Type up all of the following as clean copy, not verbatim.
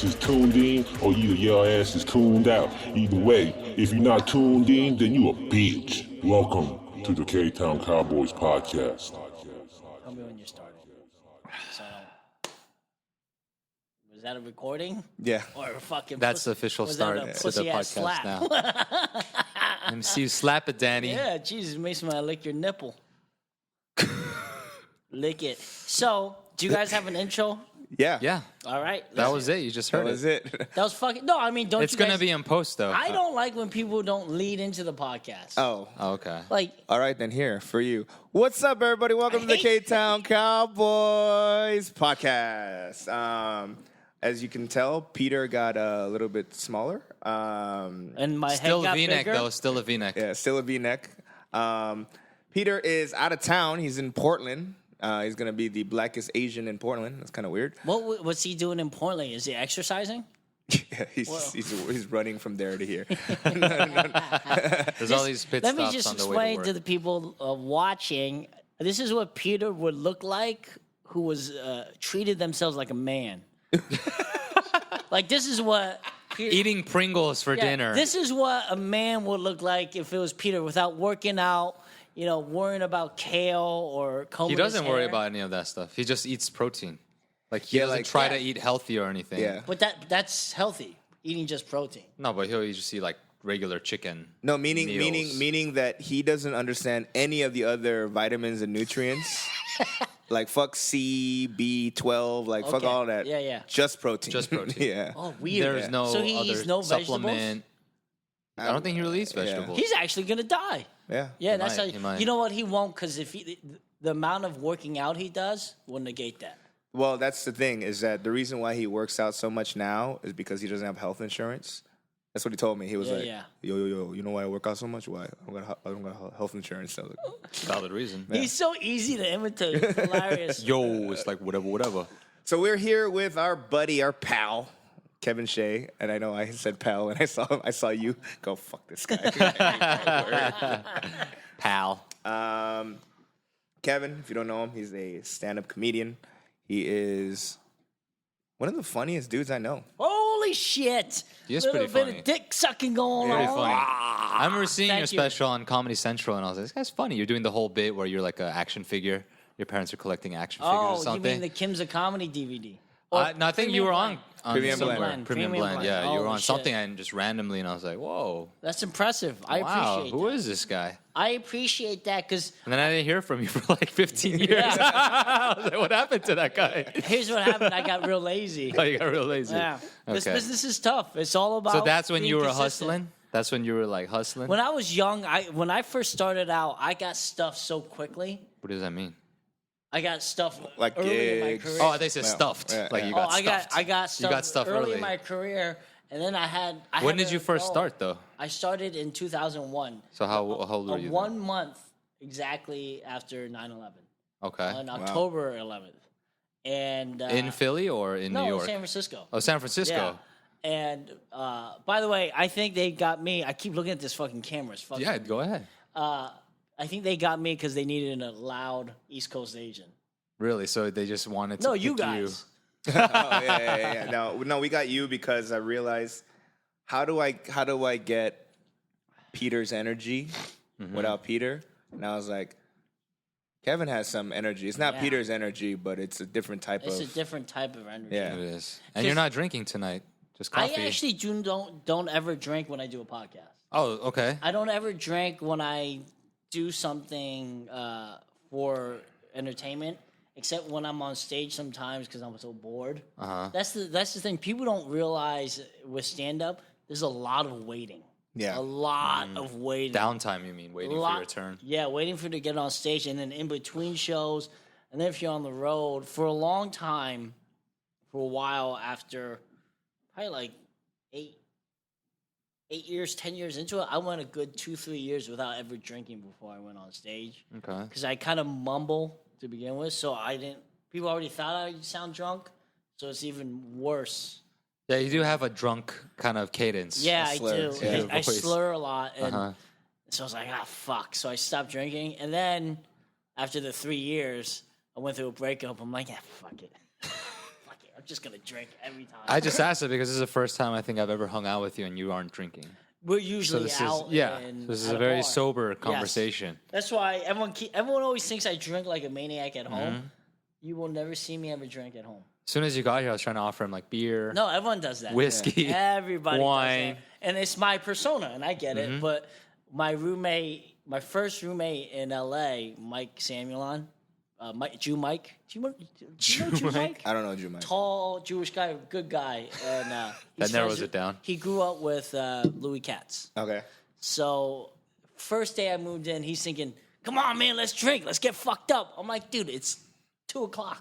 ass is tuned in or either your ass is tuned out. Either way, if you're not tuned in, then you a bitch. Welcome to the Ktown Cowboys podcast. Tell me when you're starting. So, was that a recording? Yeah. Or a fucking That's the official start to the podcast slap? now. Let me see you slap it, Danny. Yeah, Jesus, makes me lick your nipple. Lick it. So, do you guys have an intro? Yeah. Yeah, All right. that was it. You just heard That was it. it. That was fucking. No, I mean, don't It's you guys? going to be in post, though. I don't like when people don't lead into the podcast. Oh. Oh, okay. Like, All right, then here for you. What's up, everybody? Welcome to the hate Ktown Cowboys podcast. As you can tell, Peter got a little bit smaller. and my Still head got V-neck, bigger. though. Still a V-neck. Yeah, still a V-neck. Peter is out of town. He's in Portland. He's going to be the blackest Asian in Portland. That's kind of weird. What's he doing in Portland? Is he exercising? Yeah, he's running from there to here. There's all these pit Let me stops just on the way to explain work. to the people watching. This is what Peter would look like who was treated themselves like a man. Like, this is what Peter, Eating Pringles for dinner. This is what a man would look like if it was Peter, without working out, worrying about kale or combing He doesn't his worry hair. about any of that stuff. He just eats protein. Like, he Yeah, doesn't like- try Yeah. to eat healthy or anything. Yeah. But that's healthy, eating just protein. No, but he'll just eat, like, regular chicken. No, meaning meals. that he doesn't understand any of the other vitamins and nutrients. Like fuck C, B12, like fuck Okay. all that. Yeah. Just protein. Just protein. Yeah. Oh, weird. There's no So he other eats no supplement. I don't think he really eats vegetables. He's actually gonna die. Yeah. Yeah, that's might, how. he might. You know what? He won't, because if the amount of working out he does will negate that. Well, that's the thing, is that the reason why he works out so much now is because he doesn't have health insurance. That's what he told me. He was like, Yeah. yo, you know why I work out so much? Why? I don't got health insurance. I was like, Valid reason. He's so easy to imitate. It's hilarious. Yo, it's like whatever. so we're here with our buddy, our pal, Kevin Shea. And I know I said pal, and I saw him. I saw you go, fuck this guy. Pal. Kevin, if you don't know him, he's a stand-up comedian. He is one of the funniest dudes I know. Holy shit! He is Little pretty bit funny. of dick sucking going Pretty on. funny. I remember seeing Thank your you. special on Comedy Central, and I was like, this guy's funny. You're doing the whole bit where you're like an action figure. Your parents are collecting action figures or Oh, you something. mean the Kim's a Comedy DVD? No, I think you were on Premium somewhere. Blend. Premium Premium Blend. Blend. Yeah, you were Holy on shit. something, and just randomly, and I was like, whoa. That's impressive. I Wow, appreciate who that. is this guy? I appreciate that, because And then I didn't hear from you for like 15 years. Yeah. I was like, what happened to that guy? here's what happened. I got real lazy. Oh, you got real lazy. Yeah. This Okay. business is tough. It's all about. So that's when being you were consistent. hustling? That's when you were like hustling? When I was young, when I first started out, I got stuff so quickly. What does that mean? I got stuff Like early in my gigs. career. Oh, they said Yeah. stuffed. Yeah, Like yeah. you got I stuffed. got stuff. You got stuff early. in my career, and then I had. When did you first start, though? I started in 2001. So how old were you then? 1 month exactly after 9/11 Okay. on October 11th, and In Philly or in New York? San Francisco. Oh, San Francisco. Yeah. And by the way, I think they got me. I keep looking at this fucking camera. It's fucking. Yeah, go ahead. I think they got me because they needed a loud East Coast Asian. Really? So they just wanted to No, pick you guys. Oh, yeah. No, we got you because I realized how do I get Peter's energy without Peter? And I was like, Kevin has some energy. It's not Yeah. Peter's energy, but it's a different type It's a of. different type of energy. Yeah. It is. And you're not drinking tonight. Just coffee. I actually don't ever drink when I do a podcast. Oh, okay. I don't ever drink when I do something for entertainment, except when I'm on stage sometimes because I'm so bored. Uh-huh. That's the thing. People don't realize with stand up, there's a lot of waiting. Yeah. A lot of waiting. Downtime, you mean, waiting for your turn. Yeah, waiting for you to get on stage, and then in between shows, and then if you're on the road for a long time, for a while after, probably like 8 years, 10 years into it, I went a good 2-3 years without ever drinking before I went on stage, Okay. because I kind of mumble to begin with, so I didn't. People already thought I sound drunk, so it's even worse. Yeah, you do have a drunk kind of cadence. Yeah, I slur. do. Yeah. I Voice. slur a lot, and Uh-huh. so I was like, fuck. So I stopped drinking, and then after the 3 years, I went through a breakup. I'm like, fuck it. Fuck it. I'm just gonna drink every time. I just asked it because this is the first time I think I've ever hung out with you and you aren't drinking. We're usually this out. is this is at a very bar. sober conversation. Yes. That's why everyone always thinks I drink like a maniac at Mm-hmm. home. You will never see me ever drink at home. As soon as you got here, I was trying to offer him like beer, No, everyone does that. whiskey, Everybody wine. does that. And it's my persona, and I get it. But my first roommate in LA, Mike Samuelon, Jew Mike. Do you know Jew Mike? I don't know Drew Mike. Tall Jewish guy, good guy. And That narrows it down. He grew up with Louis Katz. Okay. So first day I moved in, he's thinking, "Come on, man, let's drink, let's get fucked up." I'm like, "Dude, it's 2:00.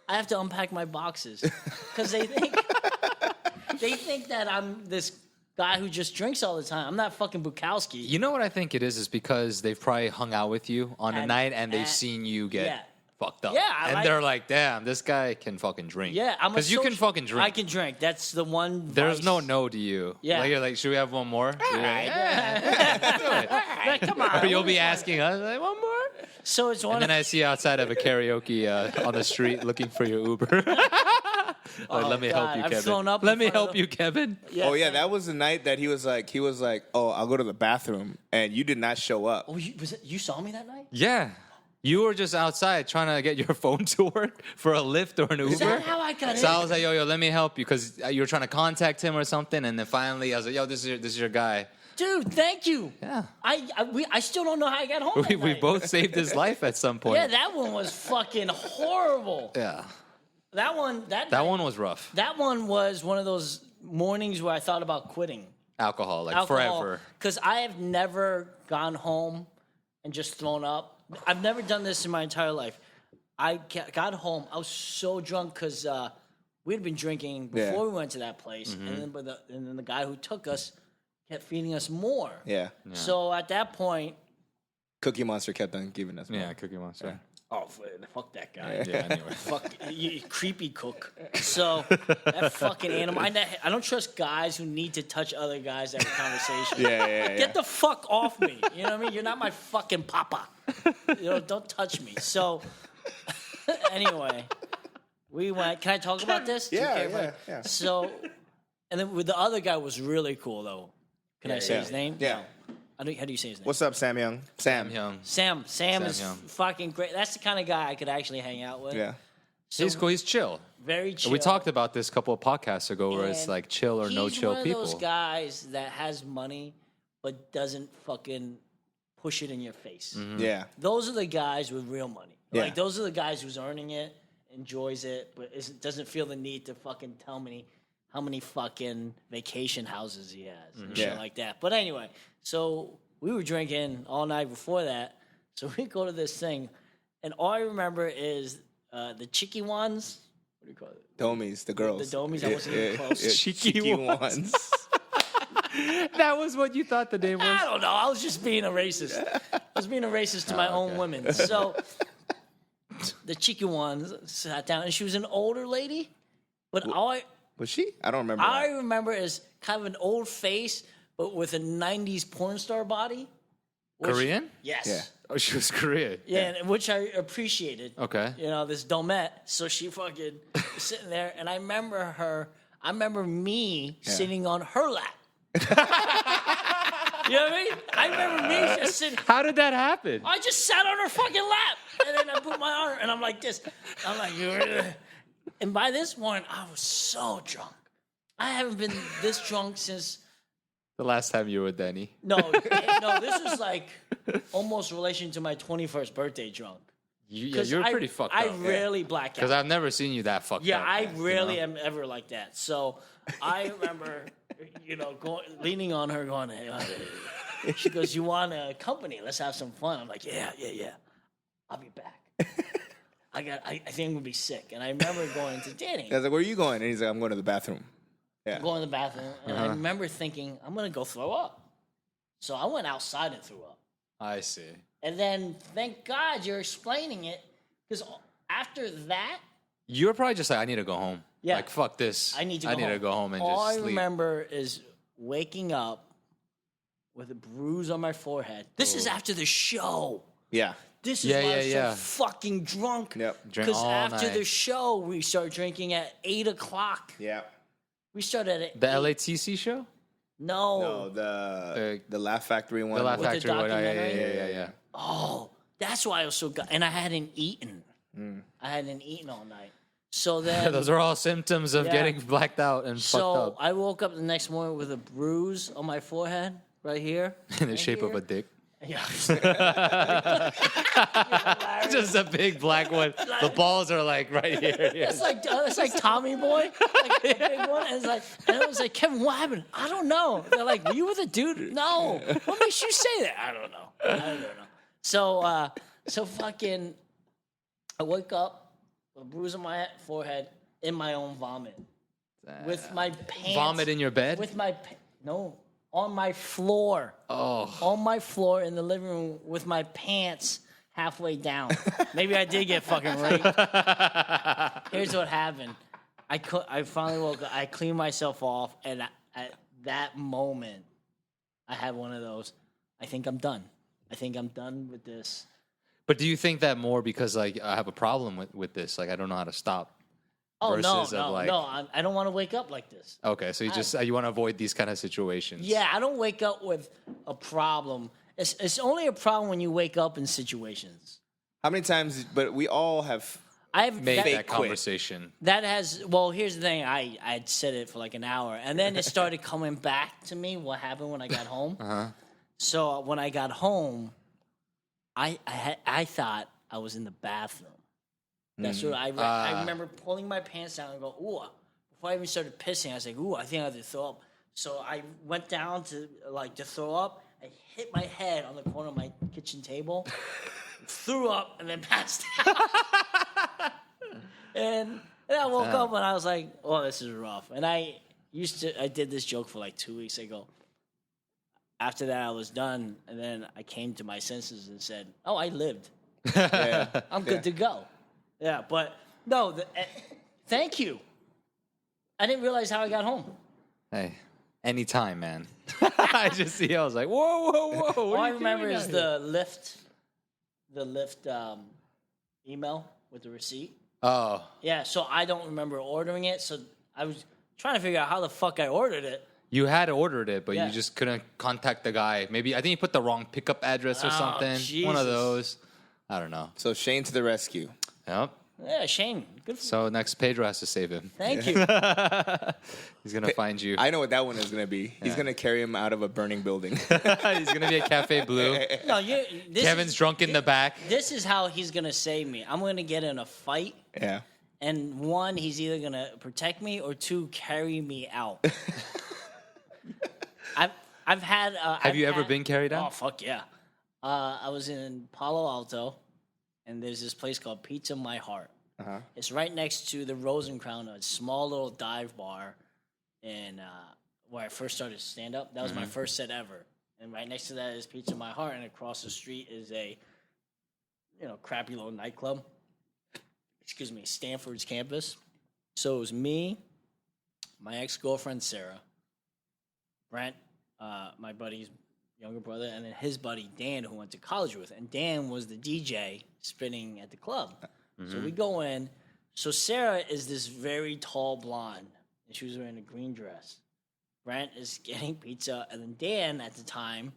I have to unpack my boxes because they think that I'm this guy who just drinks all the time. I'm not fucking Bukowski." You know what I think it is because they've probably hung out with you on a And- night and they've and- seen you get yeah. fucked up. Yeah, I and like- they're like, damn, this guy can fucking drink. Yeah, I'm because you can fucking drink. I can drink. That's the one. There's vice. no to you. Yeah. Like, you're like, should we have one more? You're like, Like, come on. or you'll be asking us, like, one more? So it's one. And then I see you outside of a karaoke on the street looking for your Uber. Like, let me help God, you, I've Kevin. thrown up Let in me front of help the- you, Kevin. Oh yeah, that was the night that he was like, "Oh, I'll go to the bathroom," and you did not show up. Oh, you saw me that night? Yeah. You were just outside trying to get your phone to work for a Lyft or an Uber. Is that how I got So in? I was like, yo, let me help you because you were trying to contact him or something. And then finally I was like, yo, this is your guy. Dude, thank you. Yeah. I still don't know how I got home. We that night. both saved his life at some point. Yeah, that one was fucking horrible. Yeah. That one. That one was rough. That one was one of those mornings where I thought about quitting Alcohol, like forever. Because I have never gone home and just thrown up. I've never done this in my entire life. I got home. I was so drunk because we'd been drinking before we went to that place, and then the guy who took us kept feeding us more. Yeah. So at that point, Cookie Monster kept on giving us. Yeah, more. Cookie Monster. oh fuck that guy. Yeah, anyway. Fuck you, creepy cook. So that fucking animal. I don't trust guys who need to touch other guys to have a conversation. Yeah. Get the fuck off me. You know what I mean? You're not my fucking papa. You know, don't touch me. So anyway, we went. Can I talk about this? Yeah. So, and then with the other guy was really cool though. Can I say his name? Yeah. How do you say his name? What's up, Sam Young? Sam. Young. Sam. Sam is Young. fucking great. That's the kind of guy I could actually hang out with. Yeah. So He's cool. He's chill. very chill. We talked about this a couple of podcasts ago where it's And like chill or no chill He's people. one of those guys that has money but doesn't fucking push it in your face. Yeah. Those are the guys with real money. Yeah. Like those are the guys who's earning it, enjoys it, but doesn't feel the need to fucking tell me how many fucking vacation houses he has and shit Yeah. like that. But anyway, so we were drinking all night before that. So we go to this thing, and all I remember is the cheeky ones. What do you call it? Domies, the girls. The domies, I wasn't even close. Cheeky ones. That was what you thought the name was? I don't know. I was just being a racist. I was being a racist to my own women. So the cheeky one sat down, and she was an older lady. But all Was she? I don't remember. I that. remember is kind of an old face, but with a 90s porn star body. Korean? Yes. Yeah. Oh, she was Korean. Yeah, and which I appreciated. Okay. You know, this domette. So she fucking was sitting there, and I remember me sitting on her lap. You know what I mean? I remember me just sitting. How did that happen? I just sat on her fucking lap, and then I put my arm, and I'm like this. I'm like, "Ugh." And by this point, I was so drunk. I haven't been this drunk since. The last time you were with Danny. No, this was like almost relation to my 21st birthday drunk. You were pretty fucked up. I rarely black out. Because I've never seen you that fucked Yeah, up. I rarely am ever like that. So I remember, leaning on her, going, hey. She goes, "You want a company? Let's have some fun." I'm like, yeah. I'll be back. I think I'm gonna be sick. And I remember going to Danny, I was like, "Where are you going?" And he's like, "I'm going to the bathroom." Yeah. going to the bathroom, and I remember thinking, I'm gonna go throw up. So I went outside and threw up. I see. And then, thank God you're explaining it, because after that, You were probably just like, I need to go home. Yeah. Like, fuck this. I need to go home and All just I sleep. remember is waking up with a bruise on my forehead. This is after the show. Yeah. This is Yeah, why I yeah, was yeah. so fucking drunk. Yep. Drink Because all after night. the show, we start drinking at 8 o'clock. Yeah. We started at The 8. LATC show? No, the Laugh Factory one. The Laugh With the Factory one. documentary? Yeah. Oh, that's why I was so good. And I hadn't eaten. I hadn't eaten all night. So then, Those are all symptoms of Yeah. getting blacked out and fucked so up I woke up the next morning with a bruise on my forehead right here. in the shape of a dick. Yeah. Just a big black one. The balls are like right here. It's like Tommy Boy, like the big one. And it was like, Kevin, what happened? I don't know. They're like, were you with a dude? No. What makes you say that? I don't know. So fucking, I wake up with a bruise on my forehead in my own vomit, with my pants. Vomit in your bed? With my no, on my floor. Oh. On my floor in the living room with my pants halfway down. Maybe I did get fucking raped. Here's what happened. I finally woke up. I cleaned myself off, and at that moment, I had one of those. I think I'm done. I think I'm done with this. But do you think that more because like I have a problem with this? Like I don't know how to stop. Oh no, versus of, like- I don't want to wake up like this. Okay, so you want to avoid these kind of situations. Yeah, I don't wake up with a problem. It's only a problem when you wake up in situations. How many times? But we all have. I've Made that, that quit. conversation. that has well. Here's the thing. I'd said it for like an hour, and then it started coming back to me. What happened when I got home? So when I got home, I thought I was in the bathroom. That's what I remember pulling my pants down and go, ooh. Before I even started pissing, I was like, ooh, I think I have to throw up. So I went down to throw up. I hit my head on the corner of my kitchen table, threw up, and then passed out. and I woke up and I was like, oh, this is rough. And I did this joke for like 2 weeks. I go, after that, I was done. And then I came to my senses and said, oh, I lived. I'm good to go. Yeah, but no, thank you. I didn't realize how I got home. Hey, anytime, man. I just see. I was like, whoa. All I remember is the Lyft email with the receipt. Oh, Yeah, so I don't remember ordering it. So I was trying to figure out how the fuck I ordered it. you had ordered it, but Yeah. you just couldn't contact the guy. Maybe I think you put the wrong pickup address or something. One of Jesus. those. I don't know. So Shane to the rescue. Yep. Yeah, Shane. Good for So next Pedro has to save him. Thank you. He's gonna find you. I know what that one is gonna be. He's gonna carry him out of a burning building. He's gonna be at Cafe Blue. No, Kevin's drunk in the back. This is how he's gonna save me. I'm gonna get in a fight, Yeah. and one, he's either gonna protect me, or two, carry me out. I've had. Have you ever been carried Oh out? fuck yeah! I was in Palo Alto, and there's this place called Pizza My Heart. It's right next to the Rose and Crown, a small little dive bar, in where I first started stand up. That was my first set ever. And right next to that is Pizza My Heart, and across the street is a crappy little nightclub. Excuse me, Stanford's campus. So it was me, my ex-girlfriend Sarah, Brent, my buddy's younger brother, and then his buddy Dan, who went to college with. And Dan was the DJ spinning at the club. So we go in. So Sarah is this very tall blonde, and she was wearing a green dress. Brent is getting pizza, and then Dan at the time,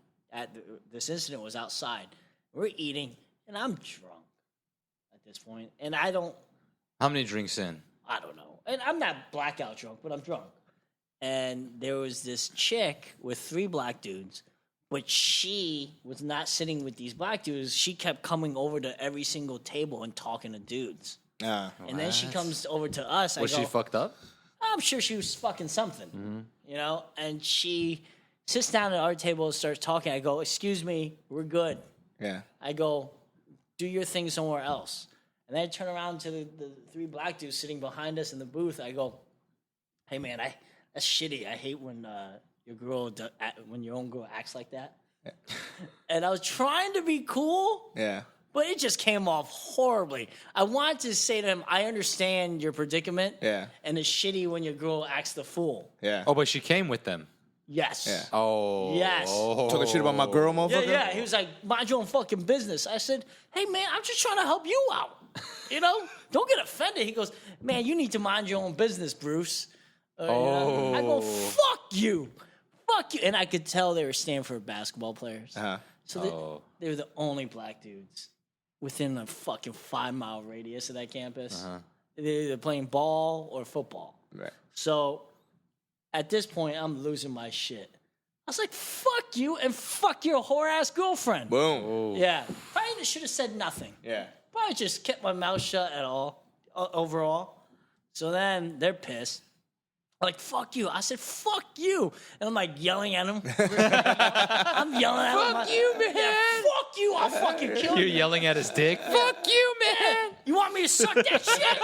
this incident was outside. We're eating, and I'm drunk at this point, and I don't How many drinks in? know. And I'm not blackout drunk, but I'm drunk. And there was this chick with 3 black dudes, but she was not sitting with these black dudes. She kept coming over to every single table and talking to dudes. And then she comes over to us. Was she fucked up? I'm sure she was fucking something, And she sits down at our table and starts talking. I go, excuse me, we're good. Yeah. I go, do your thing somewhere else. And then I turn around to the 3 black dudes sitting behind us in the booth. I go, hey, man, that's shitty. I hate when when your own girl acts like that. And I was trying to be cool. Yeah. But it just came off horribly. I wanted to say to him, I understand your predicament. Yeah. And it's shitty when your girl acts the fool. Yeah. Oh, but she came with them. Yes. Yeah. Oh. Yes. Talking shit about my girl, motherfucker? Yeah. He was like, mind your own fucking business. I said, hey, man, I'm just trying to help you out. You know? Don't get offended. He goes, man, you need to mind your own business, Bruce. You know? I go, fuck you. Fuck you. And I could tell they were Stanford basketball players. Uh-huh. So they were the only black dudes within a fucking 5-mile radius of that campus. They're either playing ball or football. Right. So at this point, I'm losing my shit. I was like, fuck you and fuck your whore-ass girlfriend. Boom. Yeah. Probably should have said nothing. Yeah. Probably just kept my mouth shut at all, overall. So then they're pissed. Like, fuck you. I said, fuck you. And I'm like yelling at him. I'm yelling at him. Fuck you, man. Yeah, fuck you. I'll fucking kill you. You're yelling at his dick. Fuck you, man. You want me to suck that shit?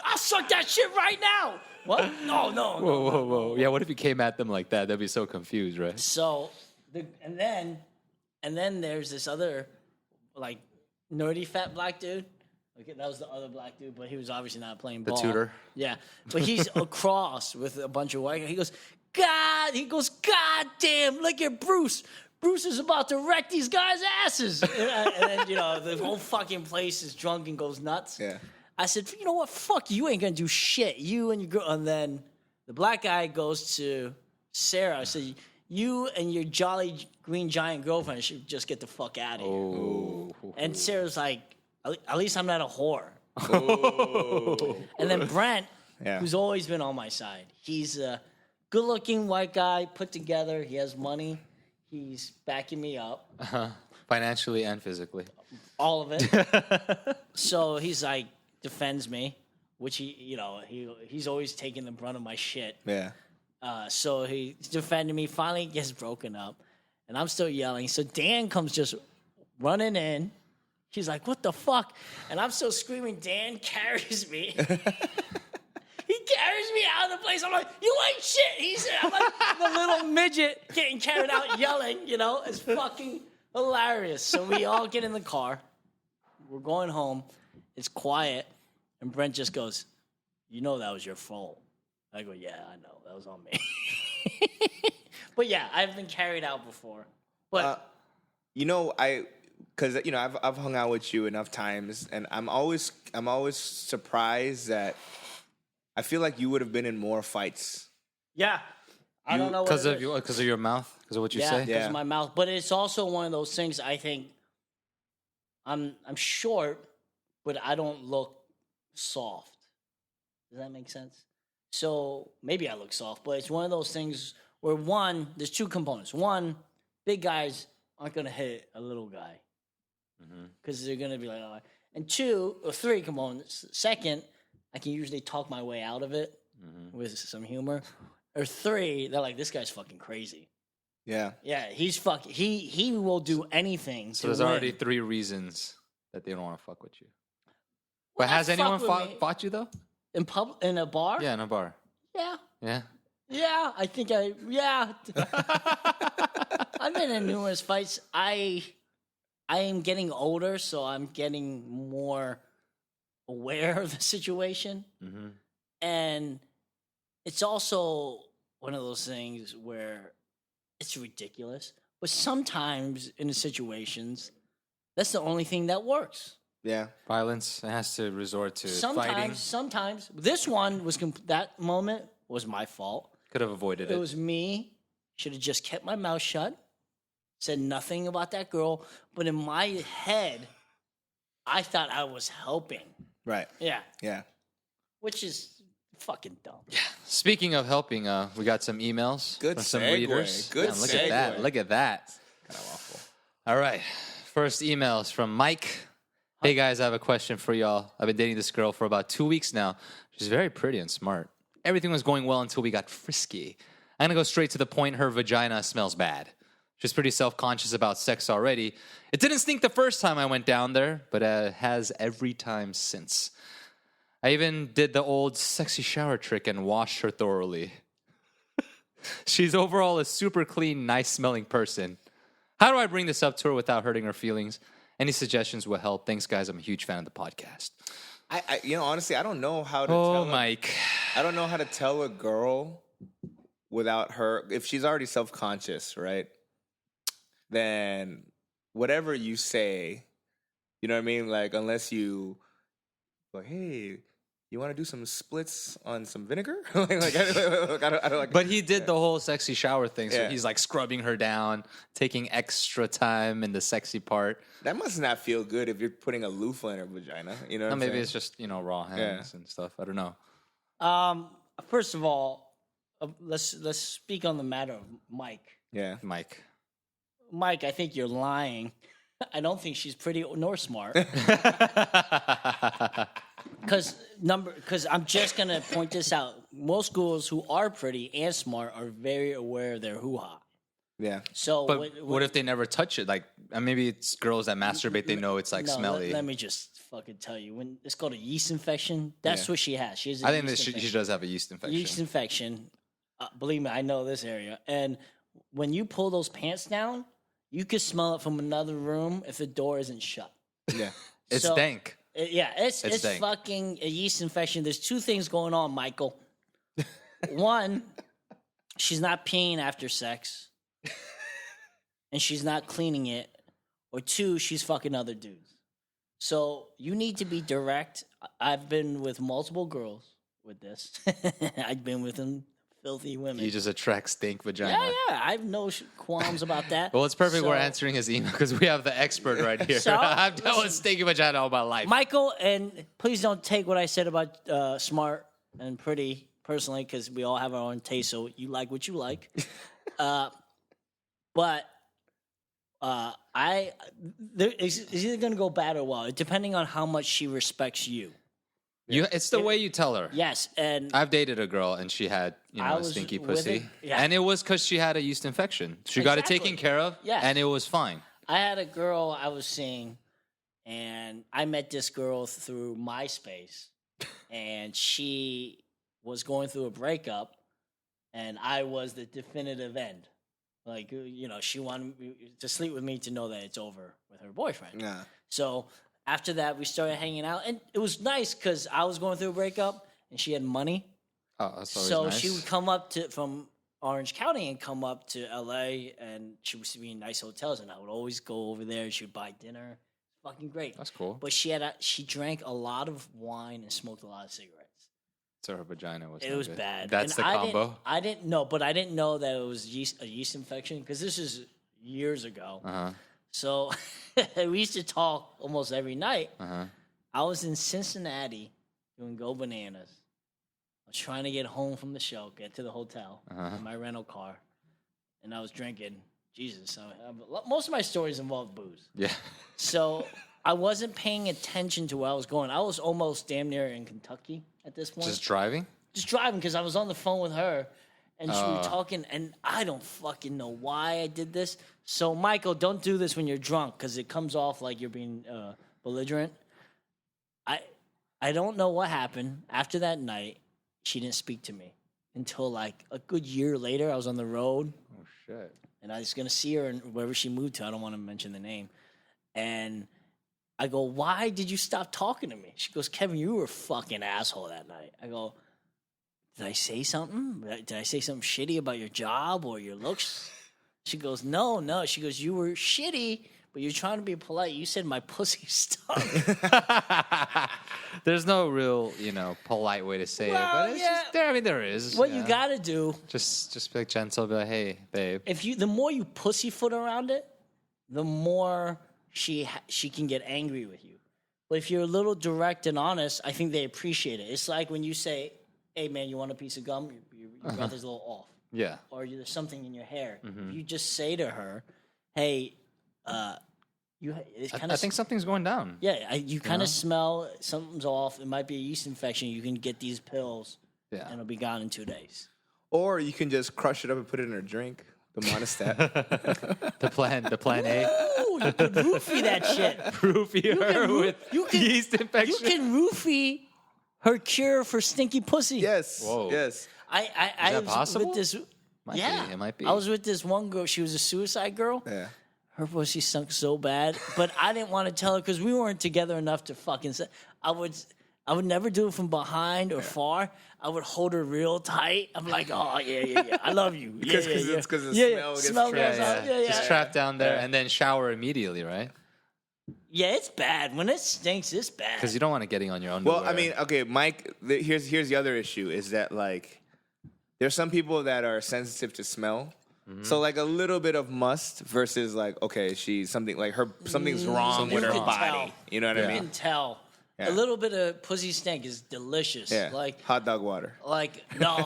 I'll suck that shit right now. What? No. Whoa. Yeah, what if you came at them like that? They'd be so confused, right? So, and then there's this other, like, nerdy fat black dude. Okay, that was the other black dude, but he was obviously not playing ball. The tutor. Yeah, but he's across with a bunch of white guys. He goes, God damn, look at Bruce. Bruce is about to wreck these guys' asses. And then, the whole fucking place is drunk and goes nuts. Yeah. I said, you know what? Fuck you. Ain't gonna do shit. You and your girl. And then the black guy goes to Sarah. I said, you and your jolly green giant girlfriend should just get the fuck out of here. Oh. And Sarah's like, at least I'm not a whore. Oh. And then Brent, Yeah. who's always been on my side, he's a good-looking white guy, put together. He has money. He's backing me up. Financially and physically. All of it. So he's like, defends me, which he's always taking the brunt of my shit. Yeah. So he's defending me. Finally gets broken up, and I'm still yelling. So Dan comes just running in. He's like, what the fuck? And I'm still screaming. Dan carries me. He carries me out of the place. I'm like, you ain't shit. I'm like the little midget getting carried out yelling, It's fucking hilarious. So we all get in the car. We're going home. It's quiet. And Brent just goes, that was your fault. I go, yeah, I know. That was on me. But yeah, I've been carried out before. But because I've hung out with you enough times, and I'm always surprised that I feel like you would have been in more fights. yeah, I don't know Because what of your mouth? Because of what you say? because of my mouth. But it's also one of those things. I think I'm short, but I don't look soft. Does that make sense? So maybe I look soft, but it's one of those things where there's two components. One, big guys aren't gonna hit a little guy because they're gonna be like, oh. And two or three components. Second, I can usually talk my way out of it with some humor. Or three, they're like, this guy's fucking crazy. Yeah. Yeah, he's fucking. He will do anything. So to there's win. already 3 reasons that they don't want to fuck with you. Well, But has fuck anyone with me. fought you, though? in a bar. Yeah, in a bar. Yeah. Yeah. I think I've been in numerous fights. I am getting older, so I'm getting more aware of the situation. And it's also one of those things where it's ridiculous. But sometimes in the situations, that's the only thing that works. Yeah. Violence has to resort to fighting. Sometimes. This one was, that moment was my fault. Could have avoided it. It was me. Should have just kept my mouth shut. Said nothing about that girl. But in my head, I thought I was helping. Right. Yeah. Yeah. Which is fucking dumb. Speaking of helping, we got some emails Good from some segue. readers. Good Look segue. at that. Look at that. Kind of awful. All right. First email is from Mike. Hey, guys, I have a question for y'all. I've been dating this girl for about 2 weeks now. She's very pretty and smart. Everything was going well until we got frisky. I'm going to go straight to the point. Her vagina smells bad. She's pretty self-conscious about sex already. It didn't stink the first time I went down there, but it has every time since. I even did the old sexy shower trick and washed her thoroughly. She's overall a super clean, nice-smelling person. How do I bring this up to her without hurting her feelings? Any suggestions will help. Thanks, guys. I'm a huge fan of the podcast. I honestly, I don't know how to Oh, tell Mike. I don't know how to tell a girl without her, if she's already self-conscious, right? Then whatever you say, you know what I mean? Like, unless you, like, hey, you want to do some splits on some vinegar? I don't like. But he did the whole sexy shower thing. So Yeah. he's like scrubbing her down, taking extra time in the sexy part. That must not feel good if you're putting a loofah in her vagina. You know what Or I'm maybe saying? it's just, raw hands and stuff. I don't know. First of all, let's speak on the matter of Mike. Yeah. Mike. Mike, I think you're lying. I don't think she's pretty nor smart. Because I'm just gonna point this out. Most girls who are pretty and smart are very aware of their hoo-ha. Yeah. So, But what if they never touch it? Like, maybe it's girls that masturbate. They know it's like no, smelly. Let me just fucking tell you. When it's called a yeast infection, that's what she has. She has. I think that she does have a yeast infection. Yeast infection. Believe me, I know this area. And when you pull those pants down, you could smell it from another room if the door isn't shut. Yeah. It's So- dank. It's dank. fucking a yeast infection. There's two things going on, Michael. One, she's not peeing after sex, and she's not cleaning it. Or two, she's fucking other dudes. So you need to be direct. I've been with multiple girls with this. I've been with them filthy women. You just attract stink vagina. yeah. I have no qualms about that. Well, it's perfect. We're So- answering his email because we have the expert right here. So, I've dealt with stinky vagina all my life. Michael, and please don't take what I said about smart and pretty personally, because we all have our own taste. So you like what you like, but it's either going to go bad or well, depending on how much she respects you. It's the way you tell her. Yes, and I've dated a girl and she had, I a was stinky with pussy. it, yeah. And it was because she had a yeast infection. She got it Exactly. taken care of Yes. and it was fine. I had a girl I was seeing, and I met this girl through MySpace, and she was going through a breakup, and I was the definitive end. Like, she wanted to sleep with me to know that it's over with her boyfriend. Yeah. So after that, we started hanging out, and it was nice because I was going through a breakup, and she had money. Oh, that's always So nice. she would come up from Orange County and come up to LA, and she would be in nice hotels, and I would always go over there. She would buy dinner. Fucking great. That's cool. But she drank a lot of wine and smoked a lot of cigarettes. So her vagina was It no was good. bad. That's And the combo. I didn't know, but I didn't know that it was a yeast infection because this is years ago. Uh-huh. So we used to talk almost every night. Uh-huh. I was in Cincinnati doing Go Bananas. I was trying to get home from the show, get to the hotel in my rental car, and I was drinking. Jesus, most of my stories involve booze. Yeah. So I wasn't paying attention to where I was going. I was almost damn near in Kentucky at this point. Just driving? Just driving because I was on the phone with her, and she was talking, and I don't fucking know why I did this. So, Michael, don't do this when you're drunk because it comes off like you're being belligerent. I don't know what happened. After that night, she didn't speak to me until like a good year later. I was on the road, Oh, shit. and I was going to see her wherever she moved to. I don't want to mention the name. And I go, why did you stop talking to me? She goes, Kevin, you were a fucking asshole that night. I go, did I say something? Did I say something shitty about your job or your looks? She goes, no. She goes, you were shitty, but you're trying to be polite. You said my pussy stunk. There's no real, polite way to say it, Well, but it's yeah. just there. I mean, there is. What yeah. you got to do, Just be like gentle, be like, hey, babe. the more you pussyfoot around it, the more she can get angry with you. But if you're a little direct and honest, I think they appreciate it. It's like when you say, hey, man, you want a piece of gum? Your breath is a little off. Yeah. Or there's something in your hair. If you just say to her, hey, it's kind I of... think something's going down. Yeah, you kind of smell something's off. It might be a yeast infection. You can get these pills, Yeah. and it'll be gone in 2 days. Or you can just crush it up and put it in a drink. The monostat. The plan A. Ooh, you could roofie that shit. Roofie her with yeast infection. You can roofie her cure for stinky pussy. Yes. Whoa. Yes. I that was possible? with this. Might yeah, be, it might be. I was with this one girl. She was a suicide girl. Yeah. Her pussy stunk so bad, but I didn't want to tell her because we weren't together enough to fucking say. I would never do it from behind or far. I would hold her real tight. I'm like, oh, yeah. I love you. Because yeah. it's because the Yeah, smell gets smell trapped. goes out. Yeah. Just trap down there and then shower immediately, right? Yeah, it's bad. When it stinks, it's bad. Because you don't want it getting on your underwear. Well, I mean, okay, Mike. Here's the other issue is that like there's some people that are sensitive to smell. So like a little bit of must versus like okay, something's wrong with her can body. tell. You know what I You mean? can tell. Yeah. A little bit of pussy stink is delicious. Yeah. Like hot dog water. no,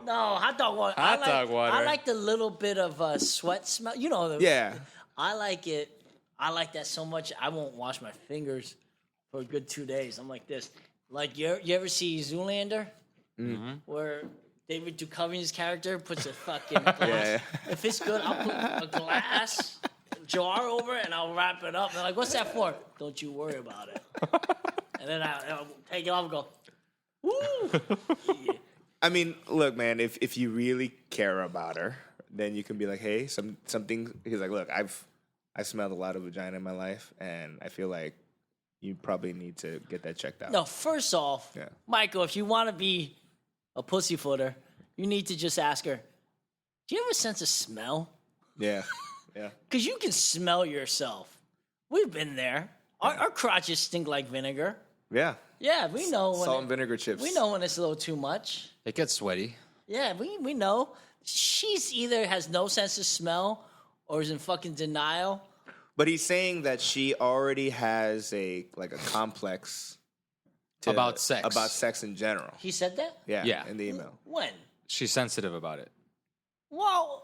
no, hot dog water. Dog water. I like the little bit of sweat smell. You know, Yeah. I like it. I like that so much. I won't wash my fingers for a good 2 days. I'm like this. Like you ever see Zoolander, where David Duchovny's character puts a fucking glass. Yeah. If it's good, I'll put a glass jar over it and I'll wrap it up. And they're like, "What's that for?" "Don't you worry about it." And then I'll take it off and go, "Woo!" Yeah. I mean, look, man. If you really care about her, then you can be like, hey, something. He's like, look, I smelled a lot of vagina in my life, and I feel like you probably need to get that checked out. No, first off, Yeah. Michael, if you want to be a pussyfooter, you need to just ask her, "Do you have a sense of smell?" Yeah. Because you can smell yourself. We've been there. Our crotches stink like vinegar. Yeah. Yeah, we know when Salt and vinegar chips. we know when it's a little too much. it gets sweaty. Yeah, we know. She's either has no sense of smell or is in fucking denial. But he's saying that she already has a complex About sex in general. He said that? Yeah. In the email. When? She's sensitive about it. Well,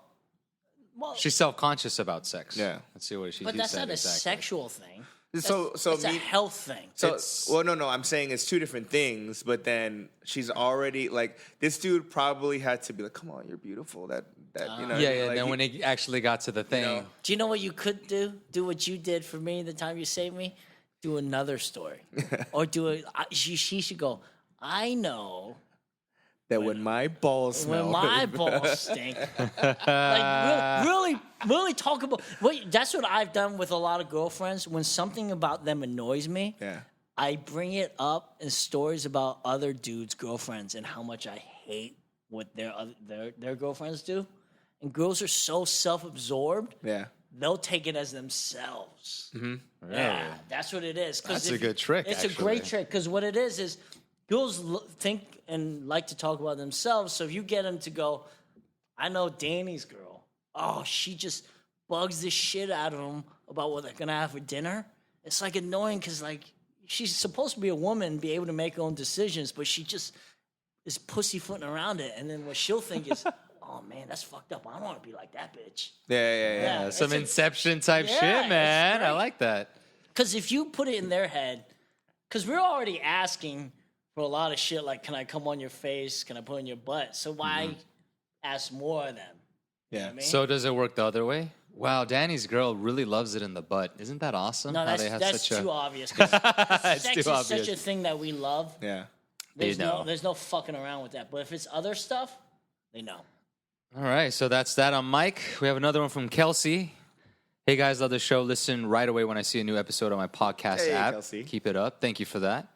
She's self-conscious about sex. Yeah. Let's see what she but that's said not a exactly. sexual thing. So It's a health thing. So, It's- well, no, I'm saying it's two different things. But then she's already like this dude probably had to be like, "Come on, you're beautiful." That you know. Yeah. Like, Then when it actually got to the thing, know, Do you know what you could do? Do what you did for me the time you saved me? Do another story. Or do it. She should go, "I know that when my balls smell, when my balls stink." Like, really talk about. That's what I've done with a lot of girlfriends. When something about them annoys me, yeah, I bring it up in stories about other dudes' girlfriends and how much I hate what their girlfriends do. And girls are so self-absorbed, yeah. they'll take it as themselves. Mm-hmm. Yeah, that's what it is. 'Cause That's a if good trick, It's a actually. great trick because what it is girls think and like to talk about themselves. So if you get them to go, "I know Danny's girl. Oh, she just bugs the shit out of them about what they're gonna have for dinner." It's like annoying because like she's supposed to be a woman, be able to make her own decisions, but she just is pussyfooting around it. And then what she'll think is, "Oh man, that's fucked up. I don't want to be like that bitch." Yeah. Yeah. some It's a- Inception type Yeah, shit, it's man. I great. like that. Because if you put it in their head, because we're already asking for a lot of shit like, "Can I come on your face? Can I put on your butt?" So why ask more of them? You know what I mean? So does it work the other way? Wow, Danny's girl really loves it in the butt. Isn't that awesome? no, How they have that's such too a... obvious. 'Cause It's sex too is obvious. such a thing that we love. Yeah. There's They know. there's no fucking around with that. But if it's other stuff, they know. All right, so that's that on Mike. We have another one from Kelsey. Hey guys, love the show. Listen right away when I see a new episode on my podcast Hey, app. Kelsey. Keep it up. Thank you for that.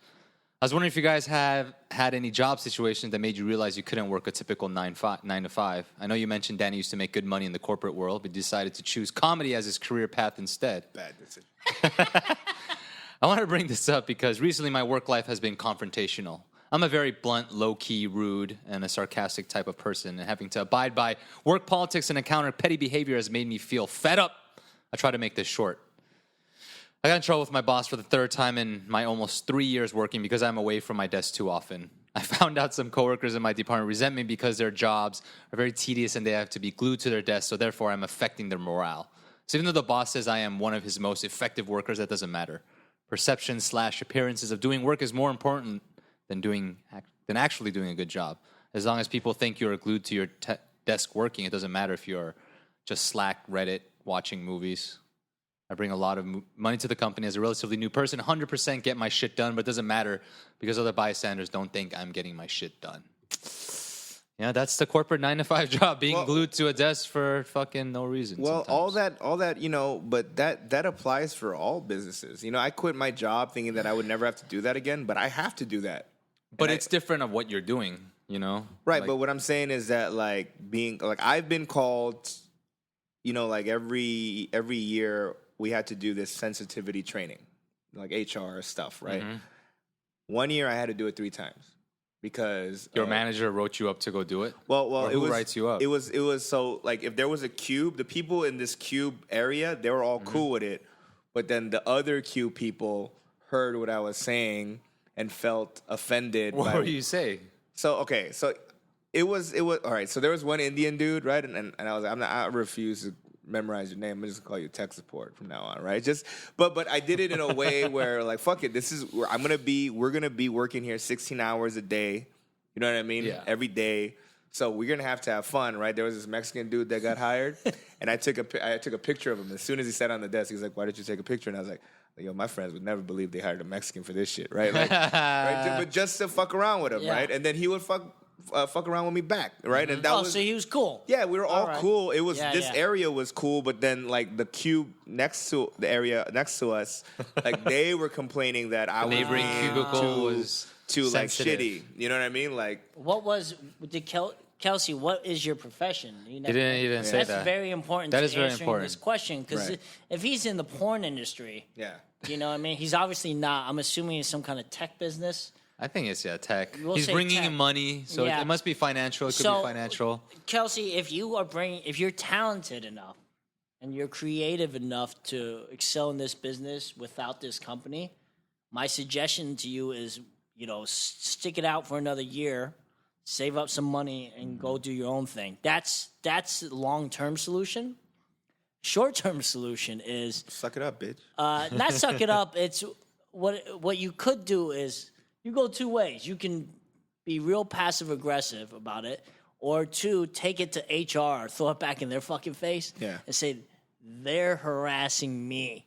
I was wondering if you guys have had any job situations that made you realize you couldn't work a typical 9 to 5. I know you mentioned Danny used to make good money in the corporate world, but decided to choose comedy as his career path instead. Bad decision. I want to bring this up because recently my work life has been confrontational. I'm a very blunt, low-key, rude, and a sarcastic type of person, and having to abide by work politics and encounter petty behavior has made me feel fed up. I try to make this short. I got in trouble with my boss for the third time in my almost 3 years working because I'm away from my desk too often. I found out some coworkers in my department resent me because their jobs are very tedious and they have to be glued to their desk, so therefore I'm affecting their morale. So even though the boss says I am one of his most effective workers, that doesn't matter. Perception/appearances of doing work is more important than actually doing a good job. As long as people think you're glued to your desk working, it doesn't matter if you're just Slack, Reddit, watching movies. I bring a lot of money to the company as a relatively new person, 100% get my shit done, but it doesn't matter because other bystanders don't think I'm getting my shit done. Yeah, that's the corporate 9 to 5 job, being Well- glued to a desk for fucking no reason. Well, sometimes. all that, but that applies for all businesses. I quit my job thinking that I would never have to do that again, but I have to do that. But And it's different of what you're doing, right. Like, But what I'm saying is that I've been called, every year we had to do this sensitivity training, like HR stuff, right? Mm-hmm. 1 year I had to do it 3 times because your manager wrote you up to go do it. Well, Or it who was, writes you up? It was so if there was a cube, the people in this cube area, they were all Mm-hmm. cool with it, but then the other cube people heard what I was saying and felt offended. What by, were you saying? So it was all right. So there was one Indian dude, right? And I was I refuse to memorize your name. I'm just gonna call you tech support from now on, right? But I did it in a way where fuck it, we're gonna be working here 16 hours a day. You know what I mean? Yeah. Every day. So we're gonna have to have fun, right? There was this Mexican dude that got hired, and I took a picture of him. As soon as he sat on the desk, he was like, "Why did you take a picture?" And I was like, "Yo, my friends would never believe they hired a Mexican for this shit, right?" Right? But just to fuck around with him, Yeah. right? And then he would fuck around with me back, right? And that Oh, was so he was cool. yeah, we were all right. cool. It was Yeah, this yeah. area was cool, but then the cube next to the area next to us, they were complaining that I was Neighboring being cubicle was too sensitive. shitty. You know what I mean? Kelsey, what is your profession? He didn't say That's that. very important That to is very answering important. this question because Right. if he's in the porn industry, Yeah. you know what I mean? He's obviously not. I'm assuming it's some kind of tech business. I think it's tech. We'll He's say bringing tech. in money, so Yeah. it must be financial. It could So- be financial. Kelsey, if you're talented enough and you're creative enough to excel in this business without this company, my suggestion to you is, stick it out for another year, save up some money, and go do your own thing. That's the long-term solution. Short-term solution is Suck it up, bitch. not suck it up. It's what you could do is you go 2 ways. You can be real passive aggressive about it, or 2, take it to HR, throw it back in their fucking face, Yeah. and say they're harassing me.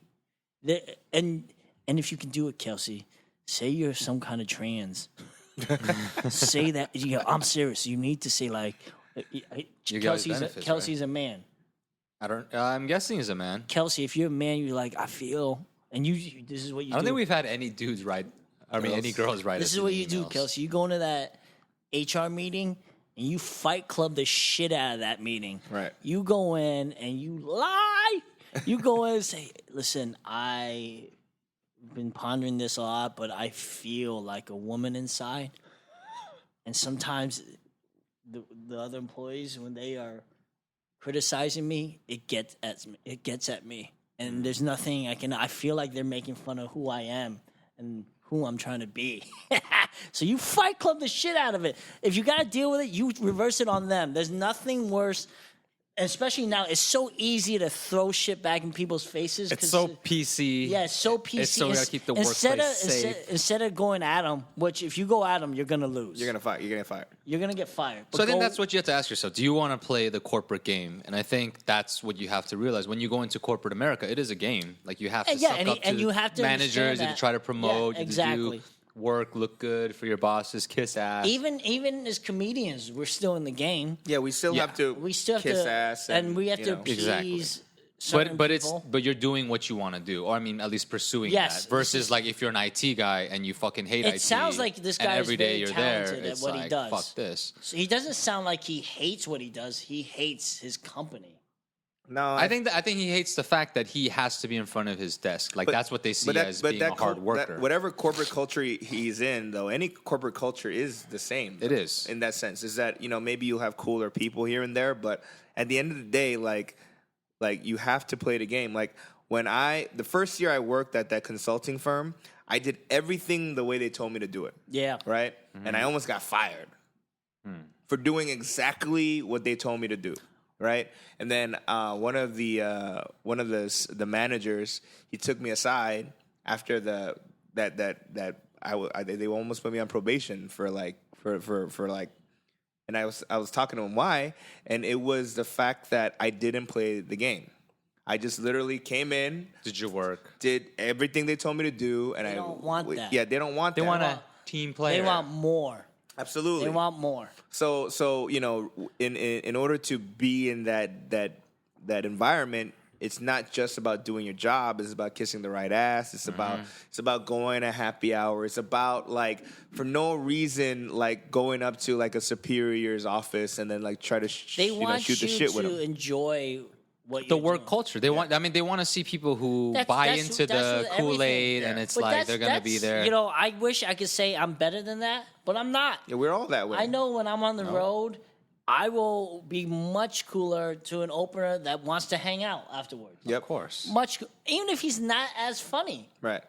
And if you can do it, Kelsey, say you're some kind of trans. Say that I'm serious. You need to say You got Kelsey's benefits, Kelsey's a man. I'm guessing he's a man. Kelsey, if you're a man, you're like I feel, and this is what you do. I don't think we've had any dudes write. Any girls write. This us is what any you do, emails. Kelsey. You go into that HR meeting and you fight club the shit out of that meeting. Right. You go in and you lie. You go in and say, "Listen, I've been pondering this a lot, but I feel like a woman inside." And sometimes the other employees, when they are criticizing me, it gets at me. And there's nothing I feel like they're making fun of who I am and who I'm trying to be. So you fight club the shit out of it. If you got to deal with it, you reverse it on them. There's nothing worse. And especially now, it's so easy to throw shit back in people's faces. It's so PC. Yeah, it's so PC. It's so we gotta keep the instead workplace of, safe. Instead of going at them, which if you go at them, you're gonna lose. You're gonna fight. You're gonna fight. You're gonna get fired. So I think that's what you have to ask yourself. Do you want to play the corporate game? And I think that's what you have to realize. When you go into corporate America, it is a game. Like you have to Yeah, suck and up and to you have to managers, understand you have to try to promote, Yeah, you have exactly. to do work, look good for your bosses, kiss ass. Even as comedians, we're still in the game. Yeah, we still have to. We still have kiss to, ass, and we have to appease. Exactly. certain but people. but you're doing what you want to do, or I mean, at least pursuing Yes. that. Versus like if you're an IT guy and you fucking hate IT. It sounds like this and guy is every day very you're there, talented at it's what he like, does. fuck this. So he doesn't sound like he hates what he does. He hates his company. No, I think he hates the fact that he has to be in front of his desk. Like that's what they see as being a hard worker. Whatever corporate culture he's in, though, any corporate culture is the same. It is. In that sense, is that maybe you'll have cooler people here and there, but at the end of the day, like you have to play the game. Like when the first year I worked at that consulting firm, I did everything the way they told me to do it. Yeah. Right, and I almost got fired for doing exactly what they told me to do. Right, and then one of the managers, he took me aside after they almost put me on probation for and I was talking to him why, and it was the fact that I didn't play the game. I just literally came in, Did you work? did everything they told me to do, and They don't want that. Yeah, they don't want They that. want a team player. They want more. Absolutely. They want more. So in order to be in that environment, it's not just about doing your job. It's about kissing the right ass. It's about going to happy hour. It's about like for no reason like going up to like a superior's office and then like try to They want shoot the you shit with to them. enjoy what The you're work doing. culture. They want. I mean, they want to see people who That's- buy that's- into that's the with Kool-Aid, everything. and it's But like they're gonna be that's- there. You know, I wish I could say I'm better than that, but I'm not. Yeah, we're all that way. I know when I'm on the road, I will be much cooler to an opener that wants to hang out afterwards. Yep. Of course. Even if he's not as funny. Right.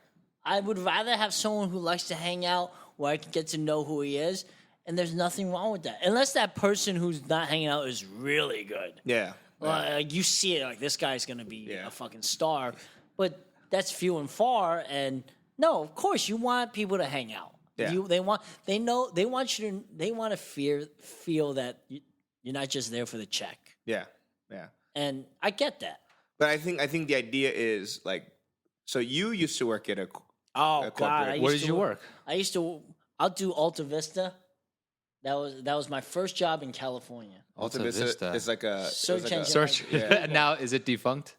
I would rather have someone who likes to hang out where I can get to know who he is, and there's nothing wrong with that. Unless that person who's not hanging out is really good. Yeah. Like you see it, like this guy's gonna be Yeah. a fucking star, but that's few and far. And no, of course you want people to hang out. Yeah. They want to feel that you're not just there for the check. Yeah. Yeah. And I get that. But I think the idea is like, so you used to work at a Oh corporate. God, Where did you work? I'll do Alta Vista. That was my first job in California. Alta Alta Vista Vista. is like a Search it's like a- engine. Search. Yeah. Now is it defunct?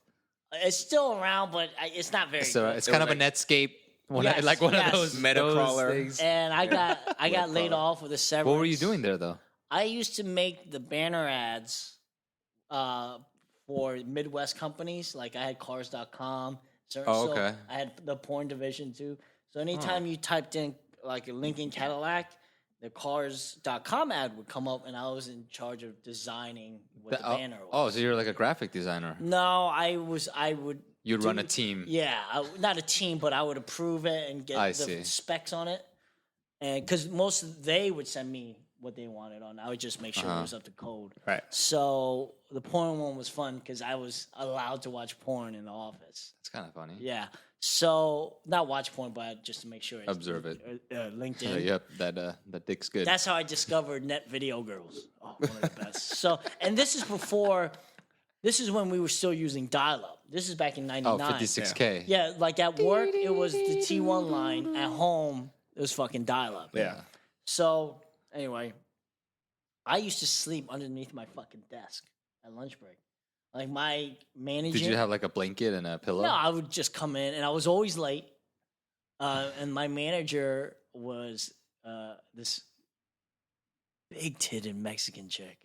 It's still around, but it's not very So good. it's It kind was of a like- Netscape, one Yes, of yes. those Metacrawler. things. And I got laid off with a severance. What were you doing there though? I used to make the banner ads for Midwest companies. Like I had cars.com. So okay. I had the porn division too. So anytime you typed in like a Lincoln Cadillac, the cars.com ad would come up and I was in charge of designing what the banner was. Oh, so you're like a graphic designer. No, I would. You'd run a team. Yeah, not a team, but I would approve it and get I the see. specs on it. And because they would send me what they wanted on, I would just make sure it was up to code. Right. So the porn one was fun because I was allowed to watch porn in the office. It's kind of funny. Yeah. So not watch porn, but just to make sure it's Observe it. LinkedIn. Yep, that dick's good. That's how I discovered Net Video Girls. Oh, one of the best. So, and this is before. This is when we were still using dial-up. This is back in '99. 56K. Yeah, like at work, it was the T1 line. At home, it was fucking dial-up. Yeah. So, anyway, I used to sleep underneath my fucking desk at lunch break. Like, my manager... Did you have like a blanket and a pillow? No, I would just come in, and I was always late. And my manager was this big-titted Mexican chick.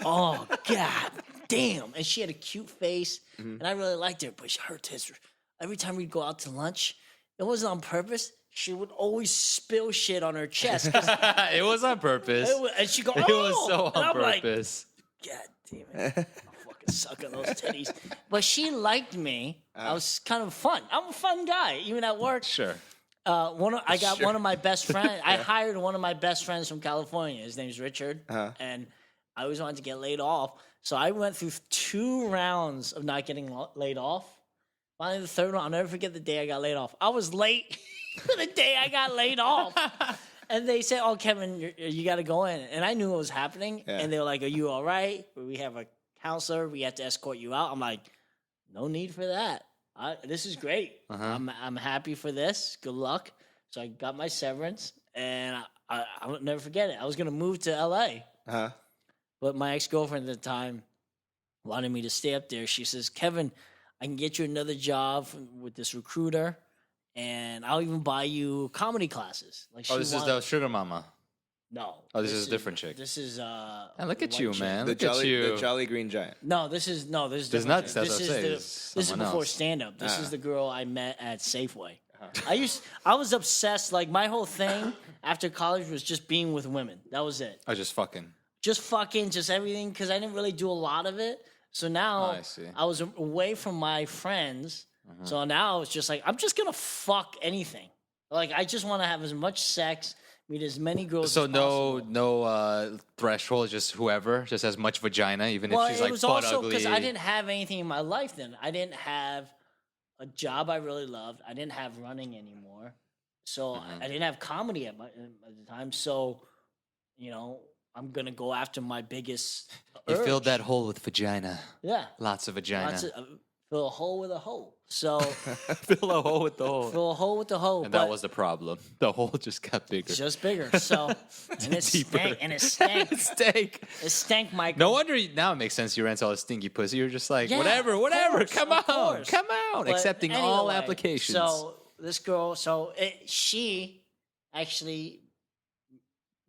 Oh, God damn. And she had a cute face, and I really liked her, but her tits, every time we'd go out to lunch, it wasn't on purpose. She would always spill shit on her chest. 'Cause It was on purpose. and she'd go, oh! It was so And on I'm like, purpose. God damn it. I'll fucking suck on those titties. But she liked me. I was kind of fun. I'm a fun guy, even at work. Sure. I got one of my best friends. I hired one of my best friends from California. His name's Richard. And I always wanted to get laid off. So I went through 2 rounds of not getting laid off. Finally, the third one, I'll never forget the day I got laid off. I was late for the day I got laid off. And they said, oh, Kevin, you got to go in. And I knew what was happening. Yeah. And they were like, are you all right? We have a counselor. We have to escort you out. I'm like, no need for that. This is great. I'm happy for this. Good luck. So I got my severance. And I'll never forget it. I was going to move to L.A. Uh-huh. But my ex-girlfriend at the time wanted me to stay up there. She says, Kevin, I can get you another job with this recruiter. And I'll even buy you comedy classes. Like Oh, this is the sugar mama. No. Oh, this is a different chick. This is And look at white you, chick. man. The Look at you. Jolly Green Giant. No, this is There's different not- chick. that's This what is I'm saying. the It's this is someone before else. stand up. This is the girl I met at Safeway. I was obsessed. Like my whole thing after college was just being with women. That was it. Oh, just fucking. Just fucking, just everything. Because I didn't really do a lot of it. So now I see. I was away from my friends. So now I was just like, I'm just gonna fuck anything. Like I just want to have as much sex, meet as many girls. So as possible. no threshold, just whoever, just as much vagina, even Well, if she's it like was butt also ugly. because I didn't have anything in my life then. I didn't have a job I really loved. I didn't have running anymore. So I didn't have comedy at the time. So, I'm going to go after my biggest You urge. filled that hole with vagina. Yeah. Lots of vagina. Lots of, fill a hole with a hole. So Fill a hole with the hole. fill a hole with the hole. And but that was the problem. The hole just got bigger. just bigger. So and it Deeper. stank. And it stank. Steak. It stank, Michael. No wonder now it makes sense you rent all the stinky pussy. You're just like, Yeah, whatever, of whatever. course, Come of on. course. Come out. But Accepting all anyway, applications. So this girl, she actually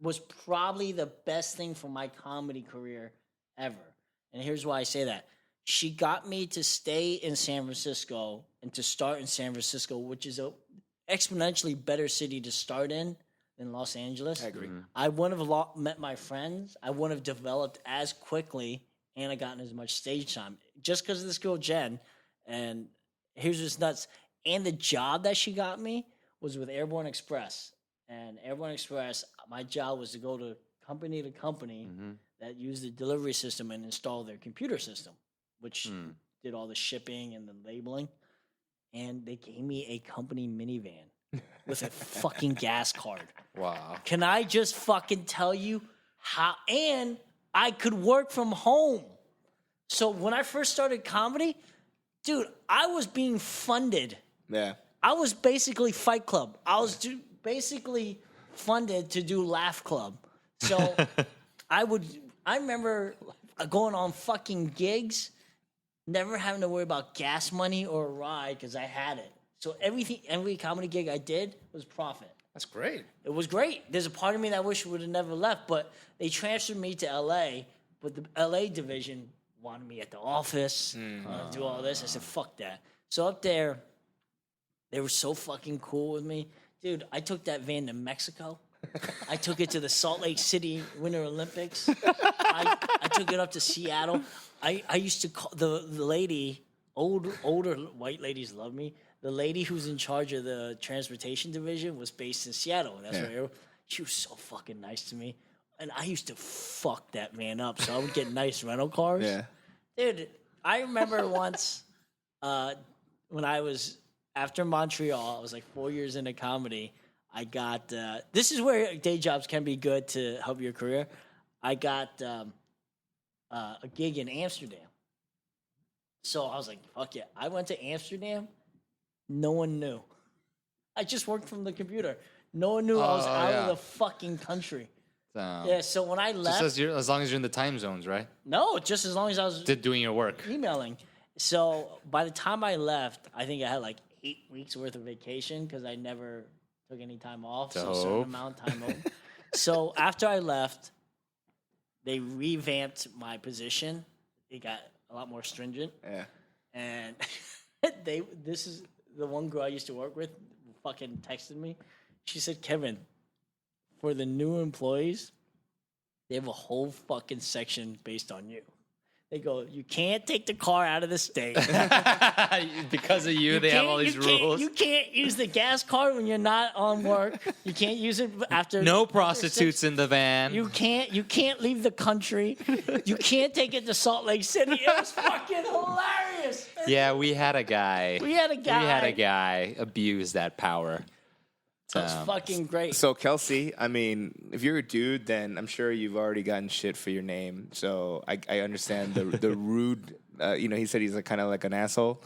was probably the best thing for my comedy career ever. And here's why I say that. She got me to stay in San Francisco and to start in San Francisco, which is a exponentially better city to start in than Los Angeles. I agree. I wouldn't have met my friends. I wouldn't have developed as quickly and I gotten as much stage time just because of this girl, Jen. And here's what's nuts. And the job that she got me was with Airborne Express. And Airborne Express, my job was to go to company that used the delivery system and install their computer system, which did all the shipping and the labeling. And they gave me a company minivan with a fucking gas card. wow. Can I just fucking tell you how? And I could work from home. So when I first started comedy, dude, I was being funded. Yeah. I was basically Fight Club. I was basically funded to do Laugh Club. So I remember going on fucking gigs, never having to worry about gas money or a ride because I had it. So every comedy gig I did was profit. That's great. It was great. There's a part of me that I wish would have never left, but they transferred me to LA, but the LA division wanted me at the office, do all this. I said, fuck that. So up there, they were so fucking cool with me. Dude, I took that van to Mexico. I took it to the Salt Lake City Winter Olympics. I took it up to Seattle. I used to call the lady, older white ladies love me. The lady who's in charge of the transportation division was based in Seattle. That's where she was so fucking nice to me. And I used to fuck that van up, so I would get nice rental cars. Yeah. Dude, I remember once when I was after Montreal, I was like 4 years into comedy. I got this is where day jobs can be good to help your career. I got a gig in Amsterdam. So I was like, fuck yeah. I went to Amsterdam. No one knew. I just worked from the computer. No one knew I was out of the fucking country. Yeah, so when I left... Just as long as you're in the time zones, right? No, just as long as I was Doing your work. emailing. So by the time I left, I think I had like 8 weeks worth of vacation because I never took any time off. So a certain Dope. amount of time off. So after I left, they revamped my position. It got a lot more stringent. Yeah. And this is the one girl I used to work with fucking texted me. She said, Kevin, for the new employees, they have a whole fucking section based on you. They go, you can't take the car out of the state. Because of you, they have all these rules. You can't use the gas card when you're not on work. You can't use it after. No prostitutes in the van. You can't leave the country. You can't take it to Salt Lake City. It was fucking hilarious. Yeah, we had a guy. We had a guy abuse that power. That was fucking great. So Kelsey, I mean, if you're a dude, then I'm sure you've already gotten shit for your name. So I understand the rude. He said he's kind of like an asshole.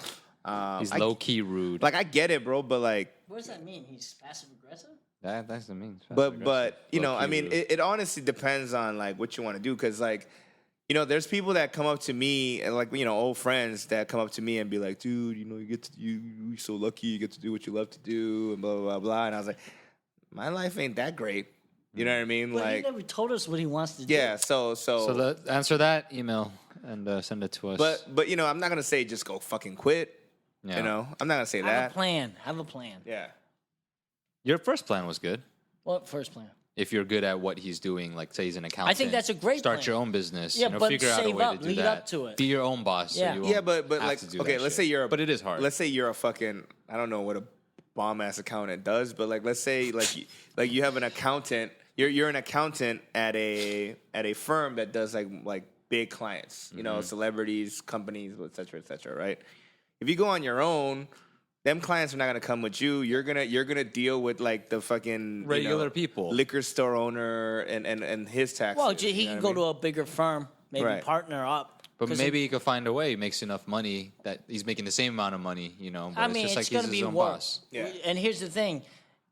He's low key rude. Like I get it, bro, but like. What does that mean? He's passive aggressive? That's what it means. But you know, I Low-key mean, rude. it honestly depends on like what you want to do, because like. You know, there's people that come up to me, and like, you know, old friends that come up to me and be like, dude, you know, you're so lucky, you get to do what you love to do, and blah, blah, blah, blah. And I was like, my life ain't that great. You know what I mean? But like, he never told us what he wants to do. yeah, so Answer that email and send it to us. but you know, I'm not gonna say just go fucking quit. Yeah. You know, I'm not gonna say Have that. a plan. Have a plan. Yeah. Your first plan was good. What first plan? If you're good at what he's doing, like say he's an accountant, I think that's a great Start plan. your own business. Yeah, but figure out a save way up, to do lead that. up to it. Be your own boss. Yeah. So you Yeah, won't but have like, to do okay, that let's shit. say you're a, But it is hard. Let's say you're a fucking, I don't know what a bomb ass accountant does, but like, let's say like you have an accountant, you're an accountant at a firm that does like big clients, you know, celebrities, companies, et cetera, right? If you go on your own, them clients are not gonna come with you. You're gonna deal with like the fucking Regular people. liquor store owner and his taxes. Well, he you know can what go I mean? to a bigger firm, maybe Right. partner up. But 'Cause maybe he could find a way. He makes enough money that he's making the same amount of money, you know. But I mean, it's just it's like gonna he's his be own work. boss. Yeah. And here's the thing,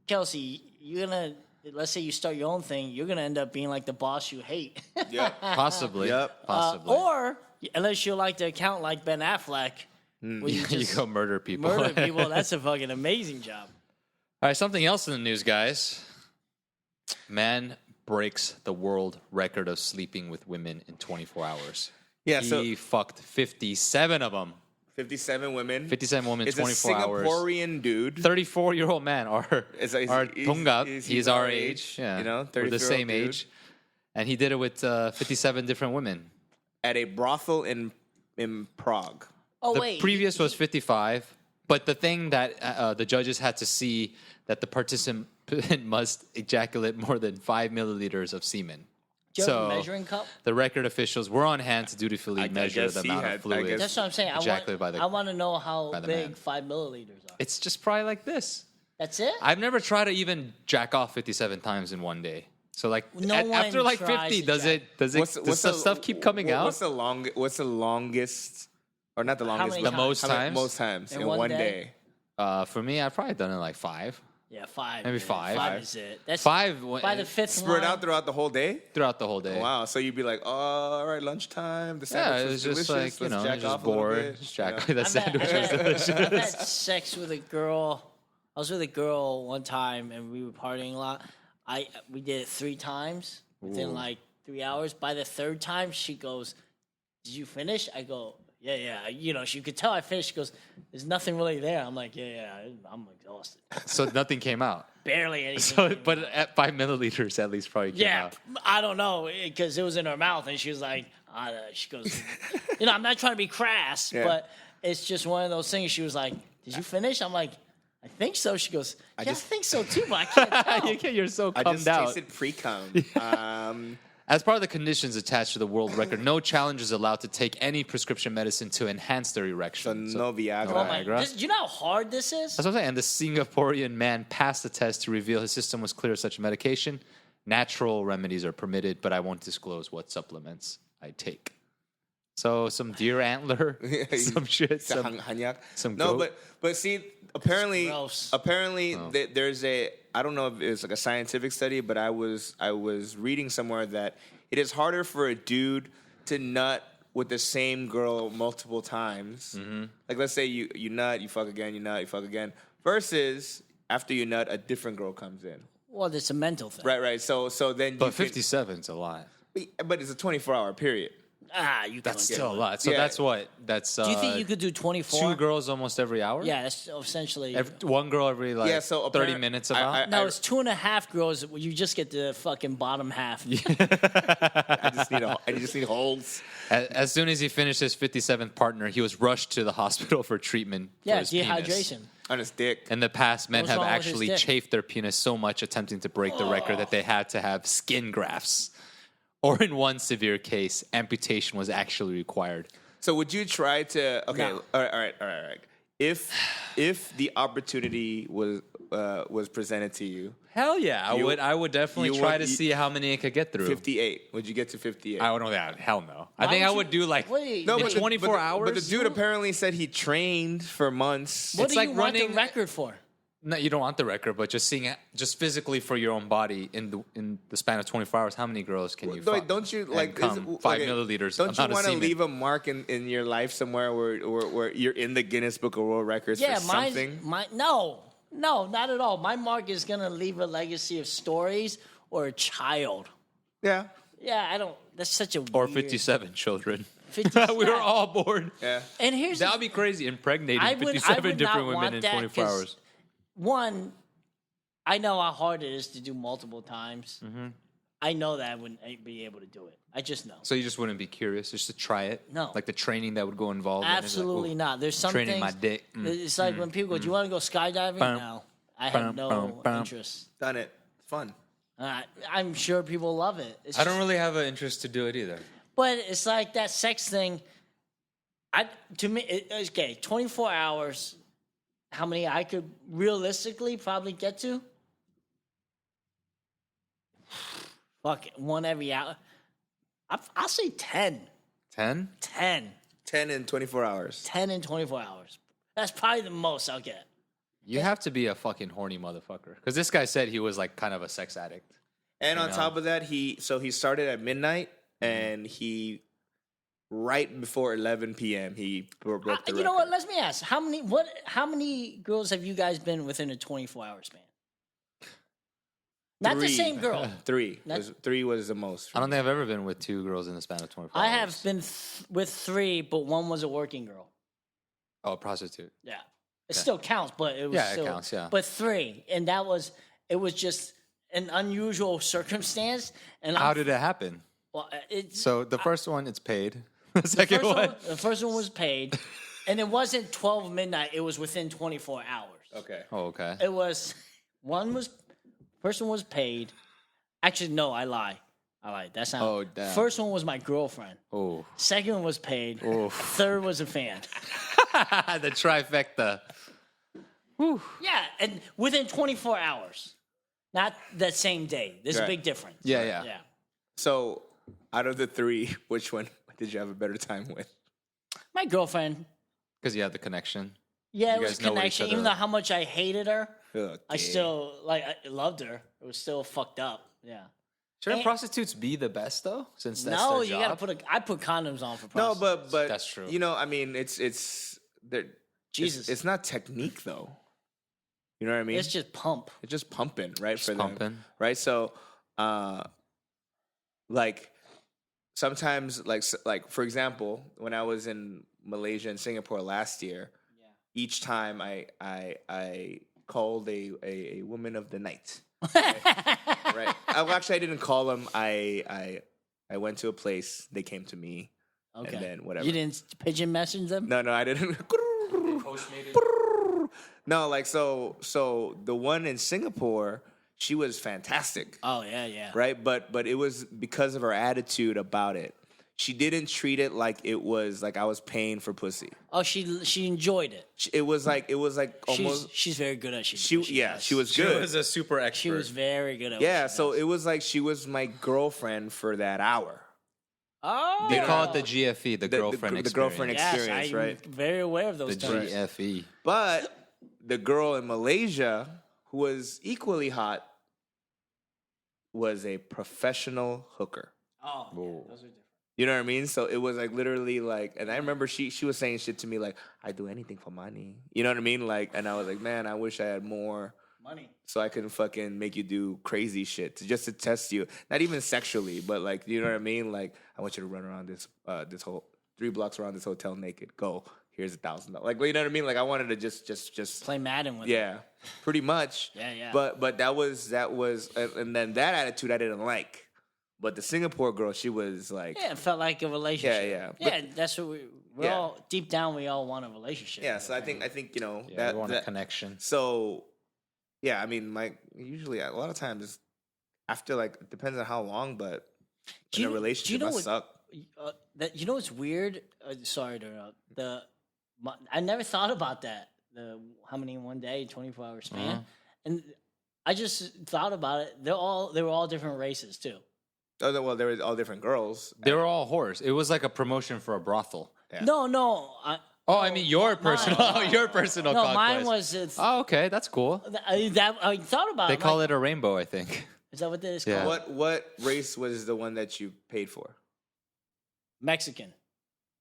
Kelsey, you're gonna let's say you start your own thing, you're gonna end up being like the boss you hate. Yep. Possibly. Yep. Possibly. Or unless you're like the accountant like Ben Affleck, where you you just go murder people. murder people. That's a fucking amazing job. All right, something else in the news, guys. Man breaks the world record of sleeping with women in 24 hours. Yeah, so He fucked 57 of them. 57 women. 57 women, It's 24 a hours. Singaporean dude. 34-year-old man, our Tunggap. he's He's our age. Yeah, you know, we're the 34-year-old same dude. age. And he did it with 57 different women. At a brothel in Prague. Oh The wait, previous was 55, but the thing that the judges had to see that the participant must ejaculate more than 5 milliliters of semen. do you have So a measuring cup? the record officials were on hand to dutifully I measure guess the he amount had- of fluid. I guess- That's what I'm saying. ejaculated by the- I want to know how by the big man. 5 milliliters are. It's just probably like this. That's it. I've never tried to even jack off 57 times in one day. So like No after one like tries 50, to does jack. the stuff keep coming out? What's the longest, or not the longest? many but times? Most how many- times? Most times In in one one day? day. For me, I've probably done it like 5. Yeah, 5. Maybe man. 5. 5 is it. That's 5 by the fifth Spread line. out throughout the whole day. throughout the whole day. Wow. So you'd be like, oh, all right, lunchtime. The Yeah, sandwich it was was just delicious. like, you Let's know, jack just off a little bored. bit. Just jack Yeah. that sandwich was I've delicious. had sex with a girl. I was with a girl one time, and we were partying a lot. We did it 3 times within like 3 hours. By the third time, she goes, "Did you finish?" I go, "Yeah." You know, she could tell I finished. She goes, "There's nothing really there." I'm like, "Yeah. I'm exhausted. So nothing came out. Barely anything." So, but at 5 milliliters at least probably came yeah, out. I don't know because it was in her mouth, and she was like, she goes, you know, I'm not trying to be crass, Yeah. but it's just one of those things. She was like, "Did you finish?" I'm like, "I think so." She goes, "I think so too, but I can't tell." You're so I cummed just out. tasted pre-cum. As part of the conditions attached to the world record, no challenge is allowed to take any prescription medicine to enhance their So erection. no Viagra. Oh my! Viagra. You know how hard this is? That's what I'm saying. And the Singaporean man passed the test to reveal his system was clear of such medication. Natural remedies are permitted, but I won't disclose what supplements I take. So some deer antler, some shit, some Hanyak. some No, goat. but see, apparently Gross. there's a, I don't know if it's like a scientific study, but I was reading somewhere that it is harder for a dude to nut with the same girl multiple times. Mm-hmm. Like let's say you nut, you fuck again, you nut, you fuck again, versus after you nut, a different girl comes in. Well, it's a mental thing. Right. So then, But you can- 57's a lot. but it's a 24-hour period. You That's can't still a do it. lot. So Yeah. that's what? That's Do you think you could do 24? 2 girls almost every hour? Yeah, that's essentially. One girl every like Yeah, so 30 apparent- minutes about? no, it's 2.5 girls. You just get the fucking bottom half. I just need holes. As soon as he finished his 57th partner, he was rushed to the hospital for treatment for Yeah, his penis. dehydration. On his dick. In the past, men What's have wrong with his actually dick? chafed their penis so much attempting to break the record that they had to have skin grafts. Or in one severe case, amputation was actually required. So would you try to? Okay, No. all right. If the opportunity was presented to you, Hell yeah, I would definitely you try would- to you- see how many I could get through. 58. Would you get to 58? I don't know that. Hell no. I Why think I would would do like Wait, no, in but the- 24 but the- hours. But the dude apparently said he trained for months. What It's do like you want running- the record for? No, you don't want the record, but just seeing it, just physically for your own body in the span of 24 hours, how many girls can you fuck? Don't you and like come 5 milliliters? Don't you amount of want to semen? leave a mark in your life somewhere where you're in the Guinness Book of World Records Yeah, for something? no, not at all. My mark is gonna leave a legacy of stories or a child. Yeah. Yeah, I don't. That's such a Or weird, 57 children. 57. We were all born. Yeah. And here's That would be crazy. Impregnating I would 57 not different want women in that 24 'cause hours. one. I know how hard it is to do multiple times. Mm-hmm. I know that I wouldn't be able to do it. I just know. So you just wouldn't be curious just to try it? No. Like the training that would go involved? in it? Like, Absolutely ooh, not. There's some training things. my dick. It's like when people go, "Do you want to go skydiving?" Bum. No, I Bum, have no bum, bum. interest. Done it. Fun. I'm sure people love it. It's I don't just- really have an interest to do it either. But it's like that sex thing. To me, okay, 24 hours. How many I could realistically probably get to? Fuck it, one every hour. I'll say 10. 10? 10. 10 in 24 hours. 10 in 24 hours. That's probably the most I'll get. You have to be a fucking horny motherfucker. Because this guy said he was like kind of a sex addict. And on top of that, he started at midnight, and he right before 11 p.m. he broke the record. You know what? Let me ask. How many girls have you guys been within a 24-hour span? Not the same girl. Three. Three was the most. I don't think I've ever been with 2 girls in the span of 24 hours. I have been with 3, but one was a working girl. Oh, a prostitute. Yeah. It still counts, but it was still... it counts, yeah. But 3, and it was just an unusual circumstance. And How did it happen? Well, So the first one, it's paid. The second one? The first one was paid, and it wasn't 12 midnight. It was within 24 hours. Okay. Oh, okay. It was... First one was paid. Actually, no, I lie. That's not... Oh, damn. First one was my girlfriend. Oh. Second one was paid. Oh. Third was a fan. The trifecta. Whew. Yeah, and within 24 hours. Not that same day. There's a Right. big difference. Yeah. Yeah. So, out of the 3, which one did you have a better time with? My girlfriend. Because you had the connection. Yeah, You it was guys know what each connection. other Even though are. how much I hated her, Okay. I still, I loved her. It was still fucked up. Yeah. Shouldn't And- prostitutes be the best, though? Since that's No, their you job? gotta I put condoms on for No, prostitutes. but That's true. You know, I mean, it's Jesus. It's not technique though. You know what I mean? It's just pump. It's just pumping, right? Just for them, pumping. right? So, like sometimes, like for example, when I was in Malaysia and Singapore last year, each time I called a woman of the night. Right. Actually, I didn't call them. I went to a place. They came to me. Okay. And then whatever. You didn't pigeon message them? No, I didn't. No, like so the one in Singapore, she was fantastic, Oh, yeah. right? But it was because of her attitude about it. She didn't treat it like it was like I was paying for pussy. Oh, she enjoyed it. It was like almost. She's very good at She does. she was good. a super expert. She was very good at Yeah, what she so does. it was like she was my girlfriend for that hour. Oh. They call it the GFE, the girlfriend the girlfriend experience. Yes, experience, I'm right? very aware of those The terms. GFE. But the girl in Malaysia, who was equally hot, was a professional hooker. Oh, yeah, Whoa. those are different. You know what I mean? So it was like literally like, and I remember she was saying shit to me like, I do anything for money. You know what I mean? Like, and I was like, man, I wish I had more Money. so I can fucking make you do crazy shit just to test you. Not even sexually, but like, you know what I mean? Like, I want you to run around this whole 3 blocks around this hotel naked. Go. Here's $1,000. Like, you know what I mean? Like, I wanted to just Play Madden with yeah, pretty much. Yeah. But that was, and then that attitude I didn't like. But the Singapore girl, she was like, Yeah, it felt like a relationship. Yeah. Yeah, that's what we're Yeah. all, deep down, we all want a relationship. yeah. So I think you know Yeah, we want a that connection. so yeah. I mean, usually a lot of times after like it depends on how long, but in a relationship must suck. You know what's weird? Sorry to interrupt. I never thought about that. How many in one day, 24-hour span, and I just thought about it. They were all different races too. Oh, well, there was all different girls. They were all whores. It was like a promotion for a brothel. Yeah. No. I mean your personal, your personal. No, conquest. mine was. Oh, okay, that's cool. I thought about They it. call it a rainbow, I think. Is that what this is Yeah. called? What race was the one that you paid for? Mexican.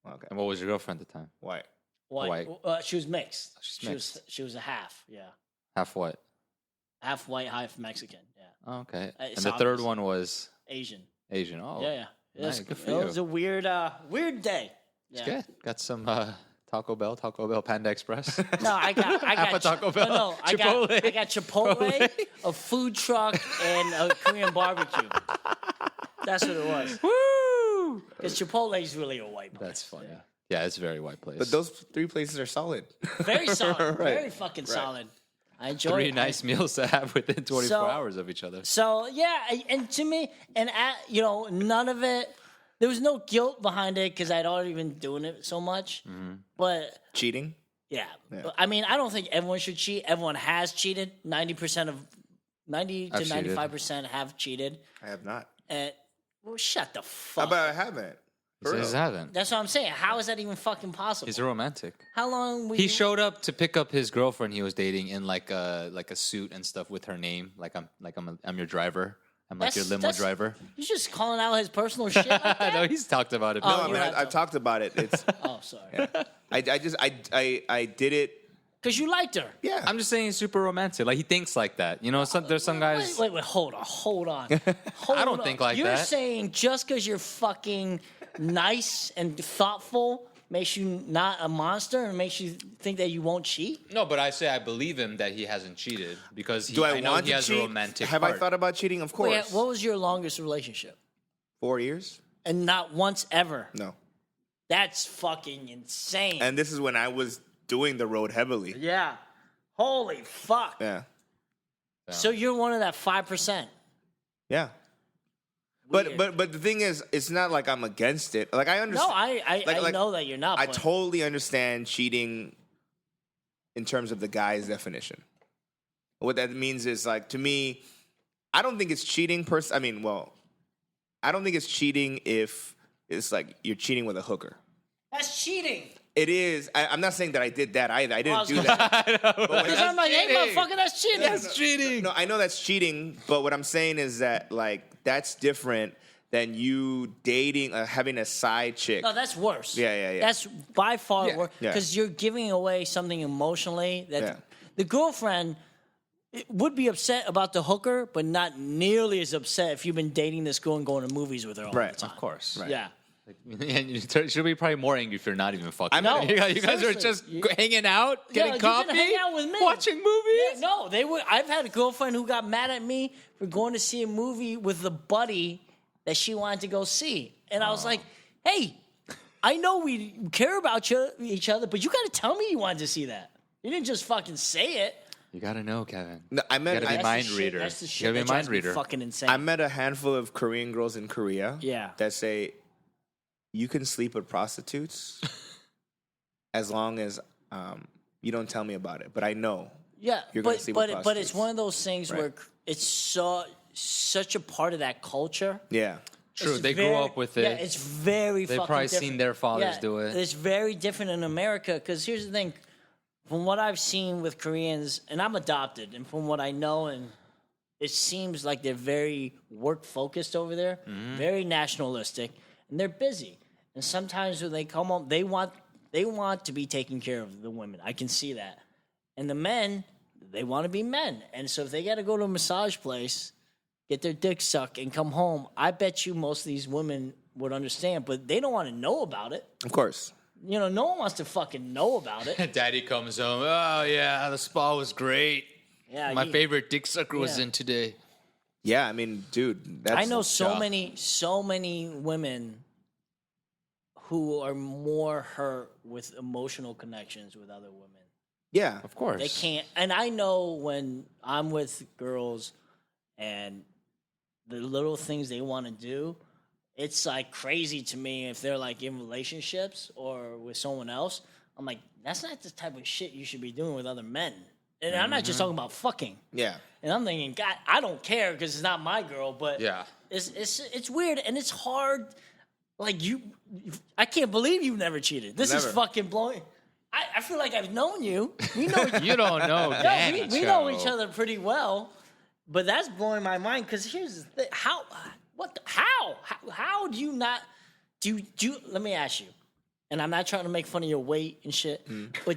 Okay, And what was your girlfriend at the time? white. White. She was mixed. She's mixed. She was a half. Yeah, Half what? half white, half Mexican. Yeah, Oh, okay. And It's the third obvious. one was Asian. Asian. Oh, Yeah. It nice. was, Good for it you. was a weird day. It's Yeah. good. Got some Taco Bell Panda Express. No, I got Half a Taco Bell. No, I Chipotle. got Chipotle, a food truck, and a Korean barbecue. That's what it was. Woo! Because Chipotle is really a white place. That's funny. Yeah, it's a very white place. But those 3 places are solid. Very solid. Right. Very fucking solid. I enjoy 3 it. nice meals to have within 24 So- hours of each other. So yeah, and to me, none of it. There was no guilt behind it because I'd already been doing it so much. Mm-hmm. But Cheating? yeah. Yeah. I mean, I don't think everyone should cheat. Everyone has cheated. 90 to I've cheated. 95% have cheated. I have not. And well, shut the fuck. But I haven't. He says he hasn't. That's what I'm saying. How is that even fucking possible? He's a romantic. How long were He you... showed up to pick up his girlfriend he was dating in like a suit and stuff with her name. I'm your driver. I'm like your limo driver. He's just calling out his personal shit like that? No, he's talked about it. No, Oh, I mean I've talked about it. It's Oh, sorry. I did it. Because you liked her. Yeah. I'm just saying he's super romantic. Like he thinks like that. You know, there's some guys. Wait, hold on. Hold I don't on. think like you're that. You're saying just because you're fucking nice and thoughtful makes you not a monster and makes you think that you won't cheat? No, but I say I believe him that he hasn't cheated because Do I know want he to has cheat? a romantic Have heart. I thought about cheating? Of course. Wait, what was your longest relationship? 4 years? And not once ever. No. That's fucking insane. And this is when I was doing the road heavily. Yeah. Holy fuck. Yeah. So you're one of that 5%. Yeah. Weird. But the thing is, it's not like I'm against it. Like I understand. No, I know that you're not. I but totally understand cheating in terms of the guy's definition. What that means is like to me, I don't think it's cheating. I don't think it's cheating if it's like you're cheating with a hooker. That's cheating. It is. I'm not saying that I did that either. I didn't was do gonna that. Because I'm like, hey, cheating. motherfucker, that's cheating. That's cheating. No, I know that's cheating, but what I'm saying is that like that's different than you dating, having a side chick. No, that's worse. Yeah. That's by far Yeah. worse Yeah. because you're giving away something emotionally that Yeah. the girlfriend would be upset about the hooker, but not nearly as upset if you've been dating this girl and going to movies with her all Right. the time. Of course. Right. Yeah. And you should be probably more angry if you're not even fucking. I know. You guys are Seriously. just hanging out, getting you coffee, can hang out with me. watching movies. Yeah, no, they were. I've had a girlfriend who got mad at me for going to see a movie with the buddy that she wanted to go see, and I was like, "Hey, I know we care about each other, but you got to tell me you wanted to see that. You didn't just fucking say it." You gotta know, Kevin. No, I met. You gotta be I, mind That's the reader. Shit, that's the You shit gotta be that a drives mind me reader. fucking insane. I met a handful of Korean girls in Korea. Yeah. That say you can sleep with prostitutes as long as you don't tell me about it. But I know. Yeah, You're gonna but sleep with but it's prostitutes. one of those things Right. where it's such a part of that culture. Yeah. True, It's they grew up with it. Yeah, it's very They've fucking probably different. seen their fathers Yeah, do it. It's very different in America because here's the thing. From what I've seen with Koreans, and I'm adopted, and from what I know, and it seems like they're very work-focused over there, Mm-hmm. very nationalistic, and they're busy. And sometimes when they come home, they want to be taking care of the women. I can see that. And the men, they want to be men. And so if they got to go to a massage place, get their dick sucked, and come home, I bet you most of these women would understand, but they don't want to know about it. Of course. You know, no one wants to fucking know about it. Daddy comes home. Oh yeah, the spa was great. Yeah, My favorite dick sucker was Yeah. in today. Yeah. I mean, dude. That's I know tough. so many women who are more hurt with emotional connections with other women. Yeah. Of course. They can't. And I know when I'm with girls and the little things they want to do, it's like crazy to me if they're like in relationships or with someone else. I'm like, that's not the type of shit you should be doing with other men. And I'm not just talking about fucking. Yeah. And I'm thinking, God, I don't care because it's not my girl, but Yeah. it's weird and it's hard. Like I can't believe you've never cheated. This is Never. fucking blowing. I feel like I've known you. We know You don't know, yeah, Danny. we know each other pretty well, but that's blowing my mind because here's the thing: how do you not do? Let me ask you, and I'm not trying to make fun of your weight and shit, but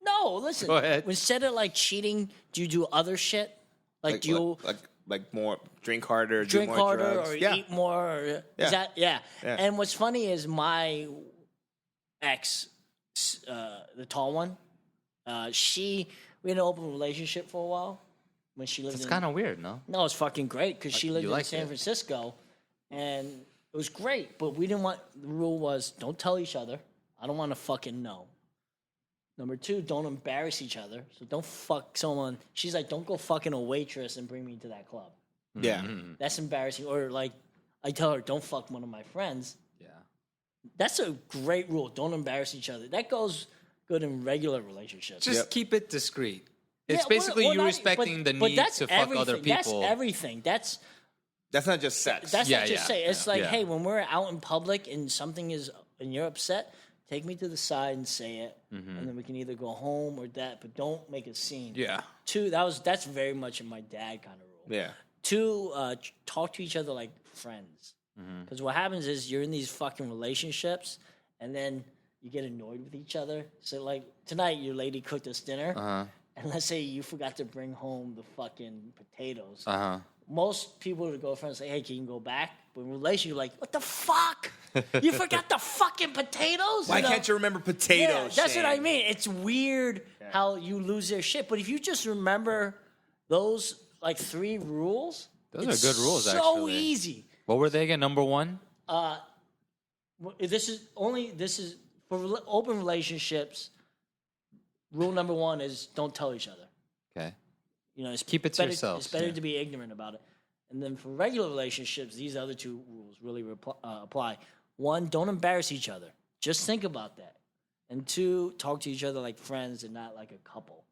no, listen. Go ahead. Instead of like cheating, do you do other shit? Like do you like more drink harder, drink do more harder drugs. or Yeah. eat more? Or, Yeah. Is that yeah? Yeah. And what's funny is my ex, the tall one, we had an open relationship for a while when she lived It's in. kind of weird, no? No, it's fucking great because she lived you in liked San it. Francisco, and it was great. But we didn't want. The rule was don't tell each other. I don't want to fucking know. Number two, don't embarrass each other. So don't fuck someone. She's like, don't go fucking a waitress and bring me to that club. Yeah. That's embarrassing. Or like, I tell her, don't fuck one of my friends. Yeah. That's a great rule. Don't embarrass each other. That goes good in regular relationships. Just Yep. keep it discreet. It's Yeah, basically well, you not- respecting the but need that's to fuck other everything. people. That's everything. That's not just sex. That's Yeah, not just yeah, say. It's like, yeah. hey, when we're out in public and something is and you're upset, take me to the side and say it, and then we can either go home or that, but don't make a scene. Yeah. 2, that's very much in my dad kind of rule. Yeah. 2, talk to each other like friends. Because what happens is you're in these fucking relationships, and then you get annoyed with each other. So like tonight, your lady cooked us dinner, and let's say you forgot to bring home the fucking potatoes. Most people would go friends say, "Hey, can you go back?" But in relation, you're like, "What the fuck? You forgot the fucking potatoes? Why can't you remember potatoes? Yeah, that's what I Shane? mean. It's weird how you lose their shit. But if you just remember those like 3 rules, Those it's are good rules, So actually. easy. What were they again? Number 1? This is for open relationships. Rule number 1 is don't tell each other. Okay. You know, it's Keep it to better, yourselves, It's better yeah. to be ignorant about it. And then for regular relationships, these other 2 rules really apply. 1, don't embarrass each other. Just think about that. And 2, talk to each other like friends and not like a couple.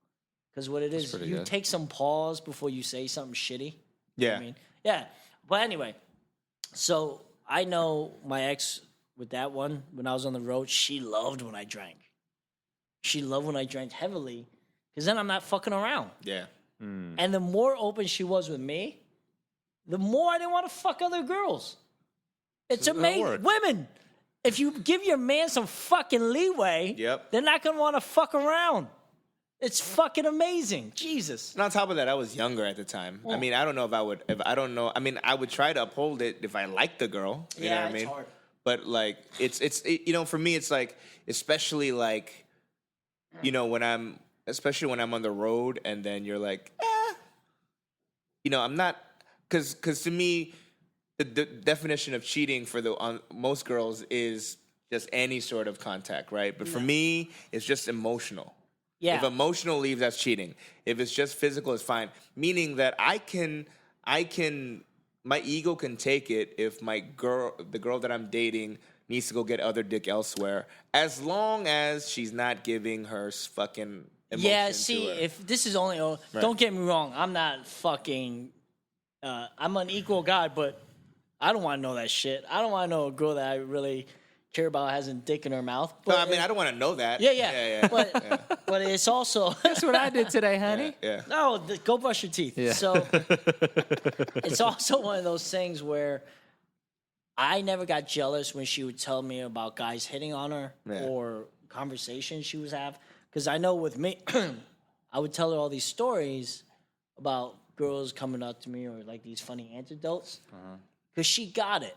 Because what it is, pretty you good. take some pause before you say something shitty. You know what Yeah. I mean, yeah. But anyway, so I know my ex with that one when I was on the road. She loved when I drank. She loved when I drank heavily, because then I'm not fucking around. Yeah. And the more open she was with me, the more I didn't want to fuck other girls. It's that amazing. worked. Women, if you give your man some fucking leeway, Yep. they're not going to want to fuck around. It's fucking amazing. Jesus. And on top of that, I was younger at the time. I mean, I don't know if I would. If I don't know. I mean, I would try to uphold it if I liked the girl. You know what I it's mean? hard. But like, you know, for me, it's like, especially like, you know, especially when I'm on the road, and then you're like, you know, I'm not, because to me, the definition of cheating for most girls is just any sort of contact, right? But for me, it's just emotional. Yeah. If emotional leaves, that's cheating. If it's just physical, it's fine. Meaning that my ego can take it if the girl that I'm dating needs to go get other dick elsewhere, as long as she's not giving her fucking emotion Yeah, to see, her. if this is only, don't get me wrong, I'm not fucking, I'm an equal guy, but I don't want to know that shit. I don't want to know a girl that I really care about has a dick in her mouth. No, But I mean, I don't want to know that. yeah. But it's also, That's what I did today, honey. Yeah. no, go brush your teeth. Yeah. So it's also one of those things where I never got jealous when she would tell me about guys hitting on her or conversations she was having. Because I know with me, I would tell her all these stories about girls coming up to me or like these funny anecdotes. Because she got it.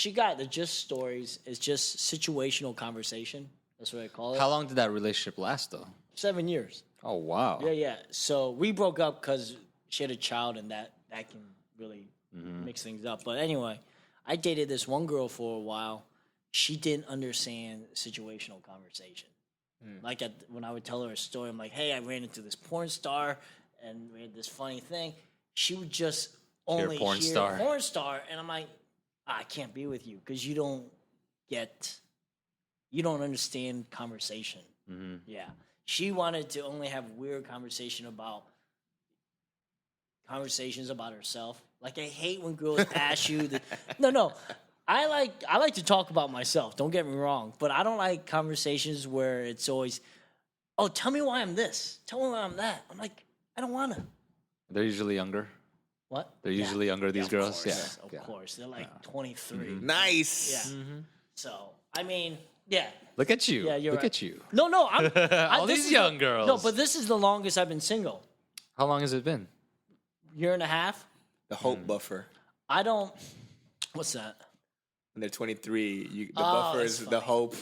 They're just stories. It's just situational conversation. That's what I call it. How long did that relationship last, though? 7 years. Oh, wow. Yeah. So we broke up because she had a child, and that can really mix things up. But anyway, I dated this one girl for a while. She didn't understand situational conversation. Like when I would tell her a story, I'm like, "Hey, I ran into this porn star, and we had this funny thing." She would just only porn hear star. porn star, and I'm like, I can't be with you because you don't understand conversation. Yeah. She wanted to only have weird conversations about herself. Like, I hate when girls ask you no. I like to talk about myself. Don't get me wrong, but I don't like conversations where it's always, "Oh, tell me why I'm this. Tell me why I'm that." I'm like, I don't want to. They're usually younger. What? They're usually younger, these girls. Of Yeah. course. They're like 23. Nice. Yeah. So, I mean, yeah. Look at you. Yeah, you're Look right. at you. No, All this these is young the- girls. No, but this is the longest I've been single. How long has it been? Year and a half. The hope buffer. I don't. What's that? When they're 23, the Oh, buffer that's is the funny. hope.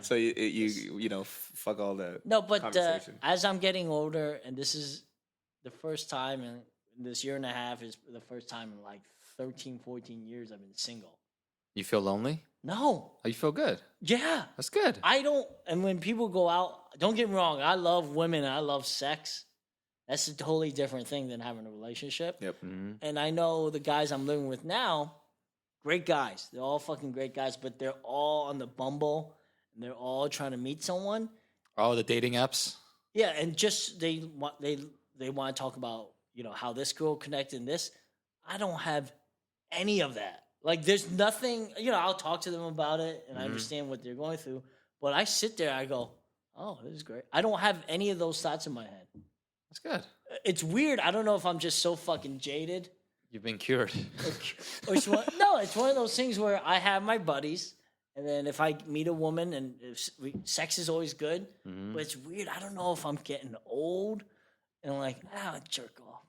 So you know, fuck all the No, but conversation. as I'm getting older, and this is the first time in this year and a half is the first time in like 13, 14 years I've been single. You feel lonely? No. Oh, you feel good. Yeah. That's good. I don't. And when people go out, don't get me wrong. I love women. And I love sex. That's a totally different thing than having a relationship. Yep. And I know the guys I'm living with now, great guys. They're all fucking great guys, but they're all on the Bumble and they're all trying to meet someone. Oh, the dating apps? Yeah, and just they want to talk about, how this girl connected and this. I don't have any of that. Like, there's nothing, I'll talk to them about it and I understand what they're going through. But I sit there, I go, oh, this is great. I don't have any of those thoughts in my head. That's good. It's weird. I don't know if I'm just so fucking jaded. You've been cured. It's one of those things where I have my buddies, and then if I meet a woman, and sex is always good, but it's weird. I don't know if I'm getting old, and like, jerk off.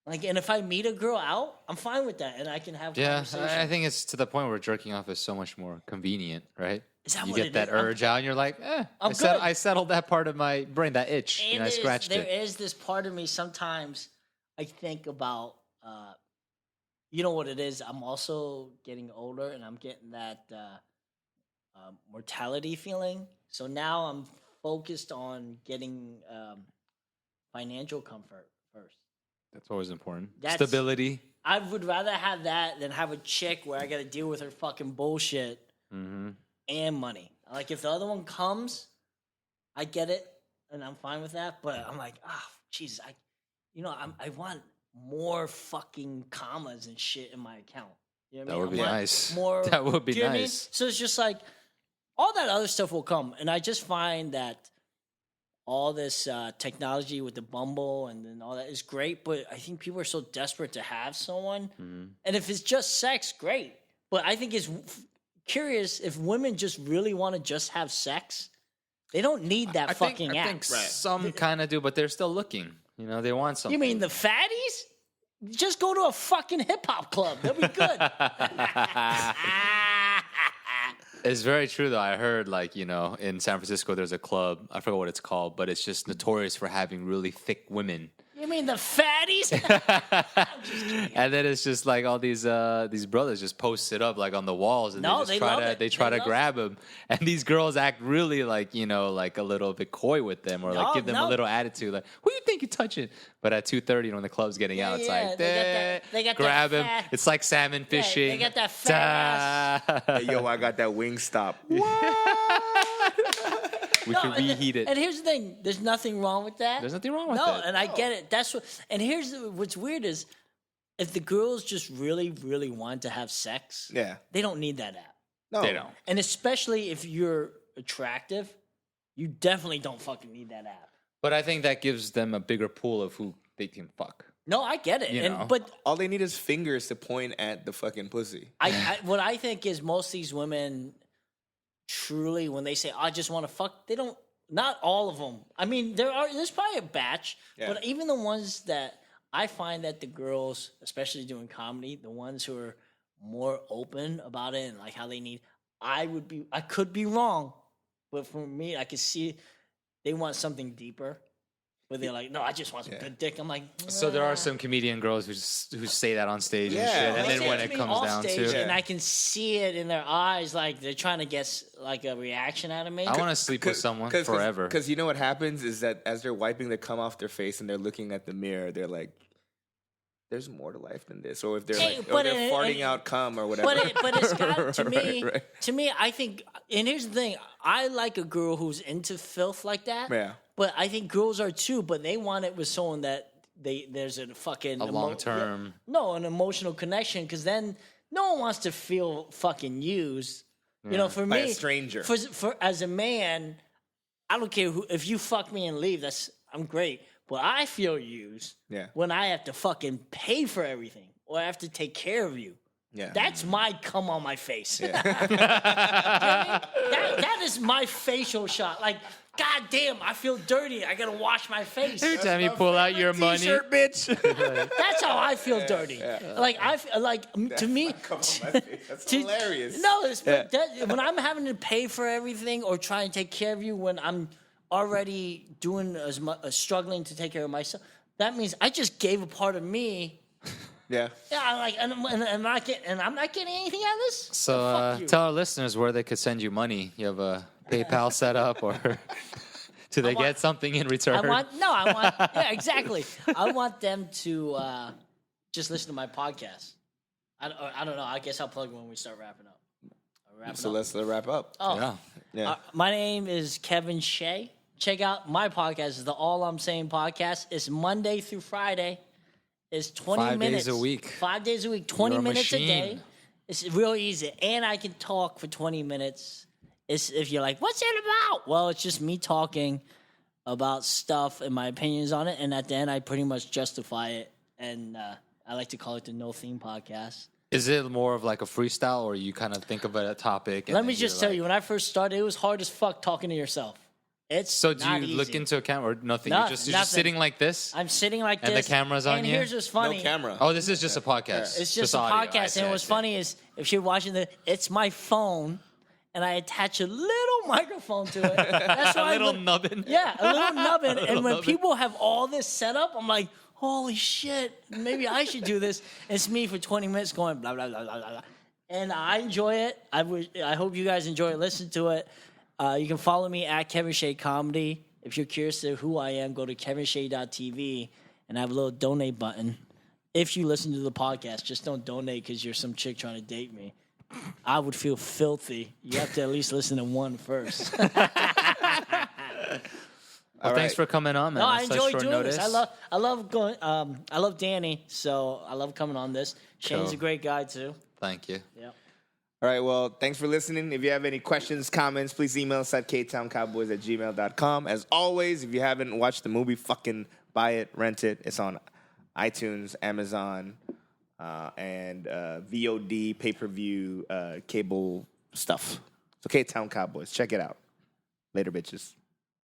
Like, and if I meet a girl out, I'm fine with that, and I can have conversation. I think it's to the point where jerking off is so much more convenient, right? Is that you what get it that is? urge out, and you're like, I settled that part of my brain, that itch, and I scratched there it. There is this part of me sometimes I think about, you know what it is? I'm also getting older, and I'm getting that mortality feeling. So now I'm focused on getting financial comfort first. That's always important. That's- Stability. I would rather have that than have a chick where I got to deal with her fucking bullshit and money. Like, if the other one comes, I get it, and I'm fine with that. But I'm like, Jesus, I want more fucking commas and shit in my account. You know what I That mean? would be I want nice. More, That would be do you know what I mean? nice. So it's just like all that other stuff will come, and I just find that all this technology with the Bumble and then all that is great, but I think people are so desperate to have someone. And if it's just sex, great. But I think it's curious if women just really want to just have sex. They don't need that fucking I app. think some kind of do, but they're still looking. They want something. You mean the fatties? Just go to a fucking hip hop club. They'll be good. It's very true, though. I heard, in San Francisco, there's a club. I forget what it's called, but it's just notorious for having really thick women. You mean the fatties? And then it's just like all these brothers just post it up like on the walls, and No, they they try to love grab them, and these girls act really like like a little bit coy with them, or like give them a little attitude, like who you think you're touching? But at 2:30 when the club's getting out, it's like they got grab that him. fat- It's like salmon fishing. they got that fat ass. Hey, yo, I got that wing stop. We can reheat it. And here's the thing: there's nothing wrong with that. There's nothing wrong with no, it. and I get it. That's what. And here's what's weird is, if the girls just really, really want to have sex, they don't need that app. No, They don't. And especially if you're attractive, you definitely don't fucking need that app. But I think that gives them a bigger pool of who they can fuck. No, I get it. You know. But all they need is fingers to point at the fucking pussy. what I think is most of these women truly, when they say, I just want to fuck, they don't, not all of them. I mean, there's probably a batch, but even the ones that I find that the girls, especially doing comedy, the ones who are more open about it and like how they need, I could be wrong, but for me, I could see they want something deeper. But they're like, no, I just want some good dick. I'm like, So there are some comedian girls who say that on stage and shit, and They then say when to it me comes off down stage, to it, and I can see it in their eyes, like they're trying to get like a reaction out of me. I want to sleep with someone forever. Because you know what happens is that as they're wiping the cum off their face and they're looking at the mirror, they're like, "There's more to life than this." Or if they're farting out cum or whatever. But it's got to me. Right. To me, I think, and here's the thing: I like a girl who's into filth like that. Yeah. But I think girls are too. But they want it with someone that there's a fucking long term. an emotional connection. Because then no one wants to feel fucking used. You know, for By me, a stranger. For as a man, I don't care if you fuck me and leave. I'm great. But I feel used when I have to fucking pay for everything or I have to take care of you. Yeah. That's my cum on my face. You know what I mean? That is my facial shot. Like, God damn, I feel dirty. I gotta wash my face. Every time you pull out your money, T-shirt, bitch. That's how I feel dirty. Like to me, Come on, my face. That's hilarious. No, when I'm having to pay for everything or trying to take care of you when I'm already doing struggling to take care of myself, that means I just gave a part of me. Yeah. Yeah, and I'm not getting anything out of this. So fuck you. tell our listeners where they could send you money. You have a PayPal set up, or do they get something in return? Yeah, exactly. I want them to just listen to my podcast. I don't know. I guess I'll plug it when we start wrapping up. Let's wrap up. Oh, Yeah. My name is Kevin Shea. Check out my podcast. It's the All I'm Saying podcast. It's Monday through Friday. is 20 5 minutes. days a week. 5 days a week, 20 You're a minutes a day. machine. It's real easy. And I can talk for 20 minutes. It's, if you're like, what's it about? Well, it's just me talking about stuff and my opinions on it. And at the end, I pretty much justify it. And I like to call it the No Theme Podcast. Is it more of like a freestyle, or you kind of think of a topic? And Let then me just you're tell like- you, when I first started, it was hard as fuck talking to yourself. It's So do not you look easy. into a camera or nothing? No, you're just nothing. sitting like this? I'm sitting like And the this. camera's on and you? here's what's funny. No camera. Oh, this is just a podcast. It's just a audio. I podcast. see, And I what's see. funny is if you're watching it's my phone, and I attach a little microphone to it. That's why A little I look, nubbin. Yeah, a little nubbin. And when nubbin. people have all this set up, I'm like, holy shit, maybe I should do this. It's me for 20 minutes going blah, blah, blah, blah, blah. And I enjoy it. I hope you guys enjoy it. Listen to it. You can follow me at Kevin Shea Comedy. If you're curious to who I am, go to kevinshea.tv and I have a little donate button. If you listen to the podcast, just don't donate because you're some chick trying to date me. I would feel filthy. You have to at least listen to one first. Well, All thanks right. for coming on, man. No, on I such enjoy short doing notice. this. I love going. I love Danny, so I love coming on this. Shane's Cool. a great guy too. Thank you. Yeah. All right, well, thanks for listening. If you have any questions, comments, please email us at ktowncowboys@gmail.com. As always, if you haven't watched the movie, fucking buy it, rent it. It's on iTunes, Amazon, and VOD, pay-per-view, cable stuff. So K-Town Cowboys. Check it out. Later, bitches.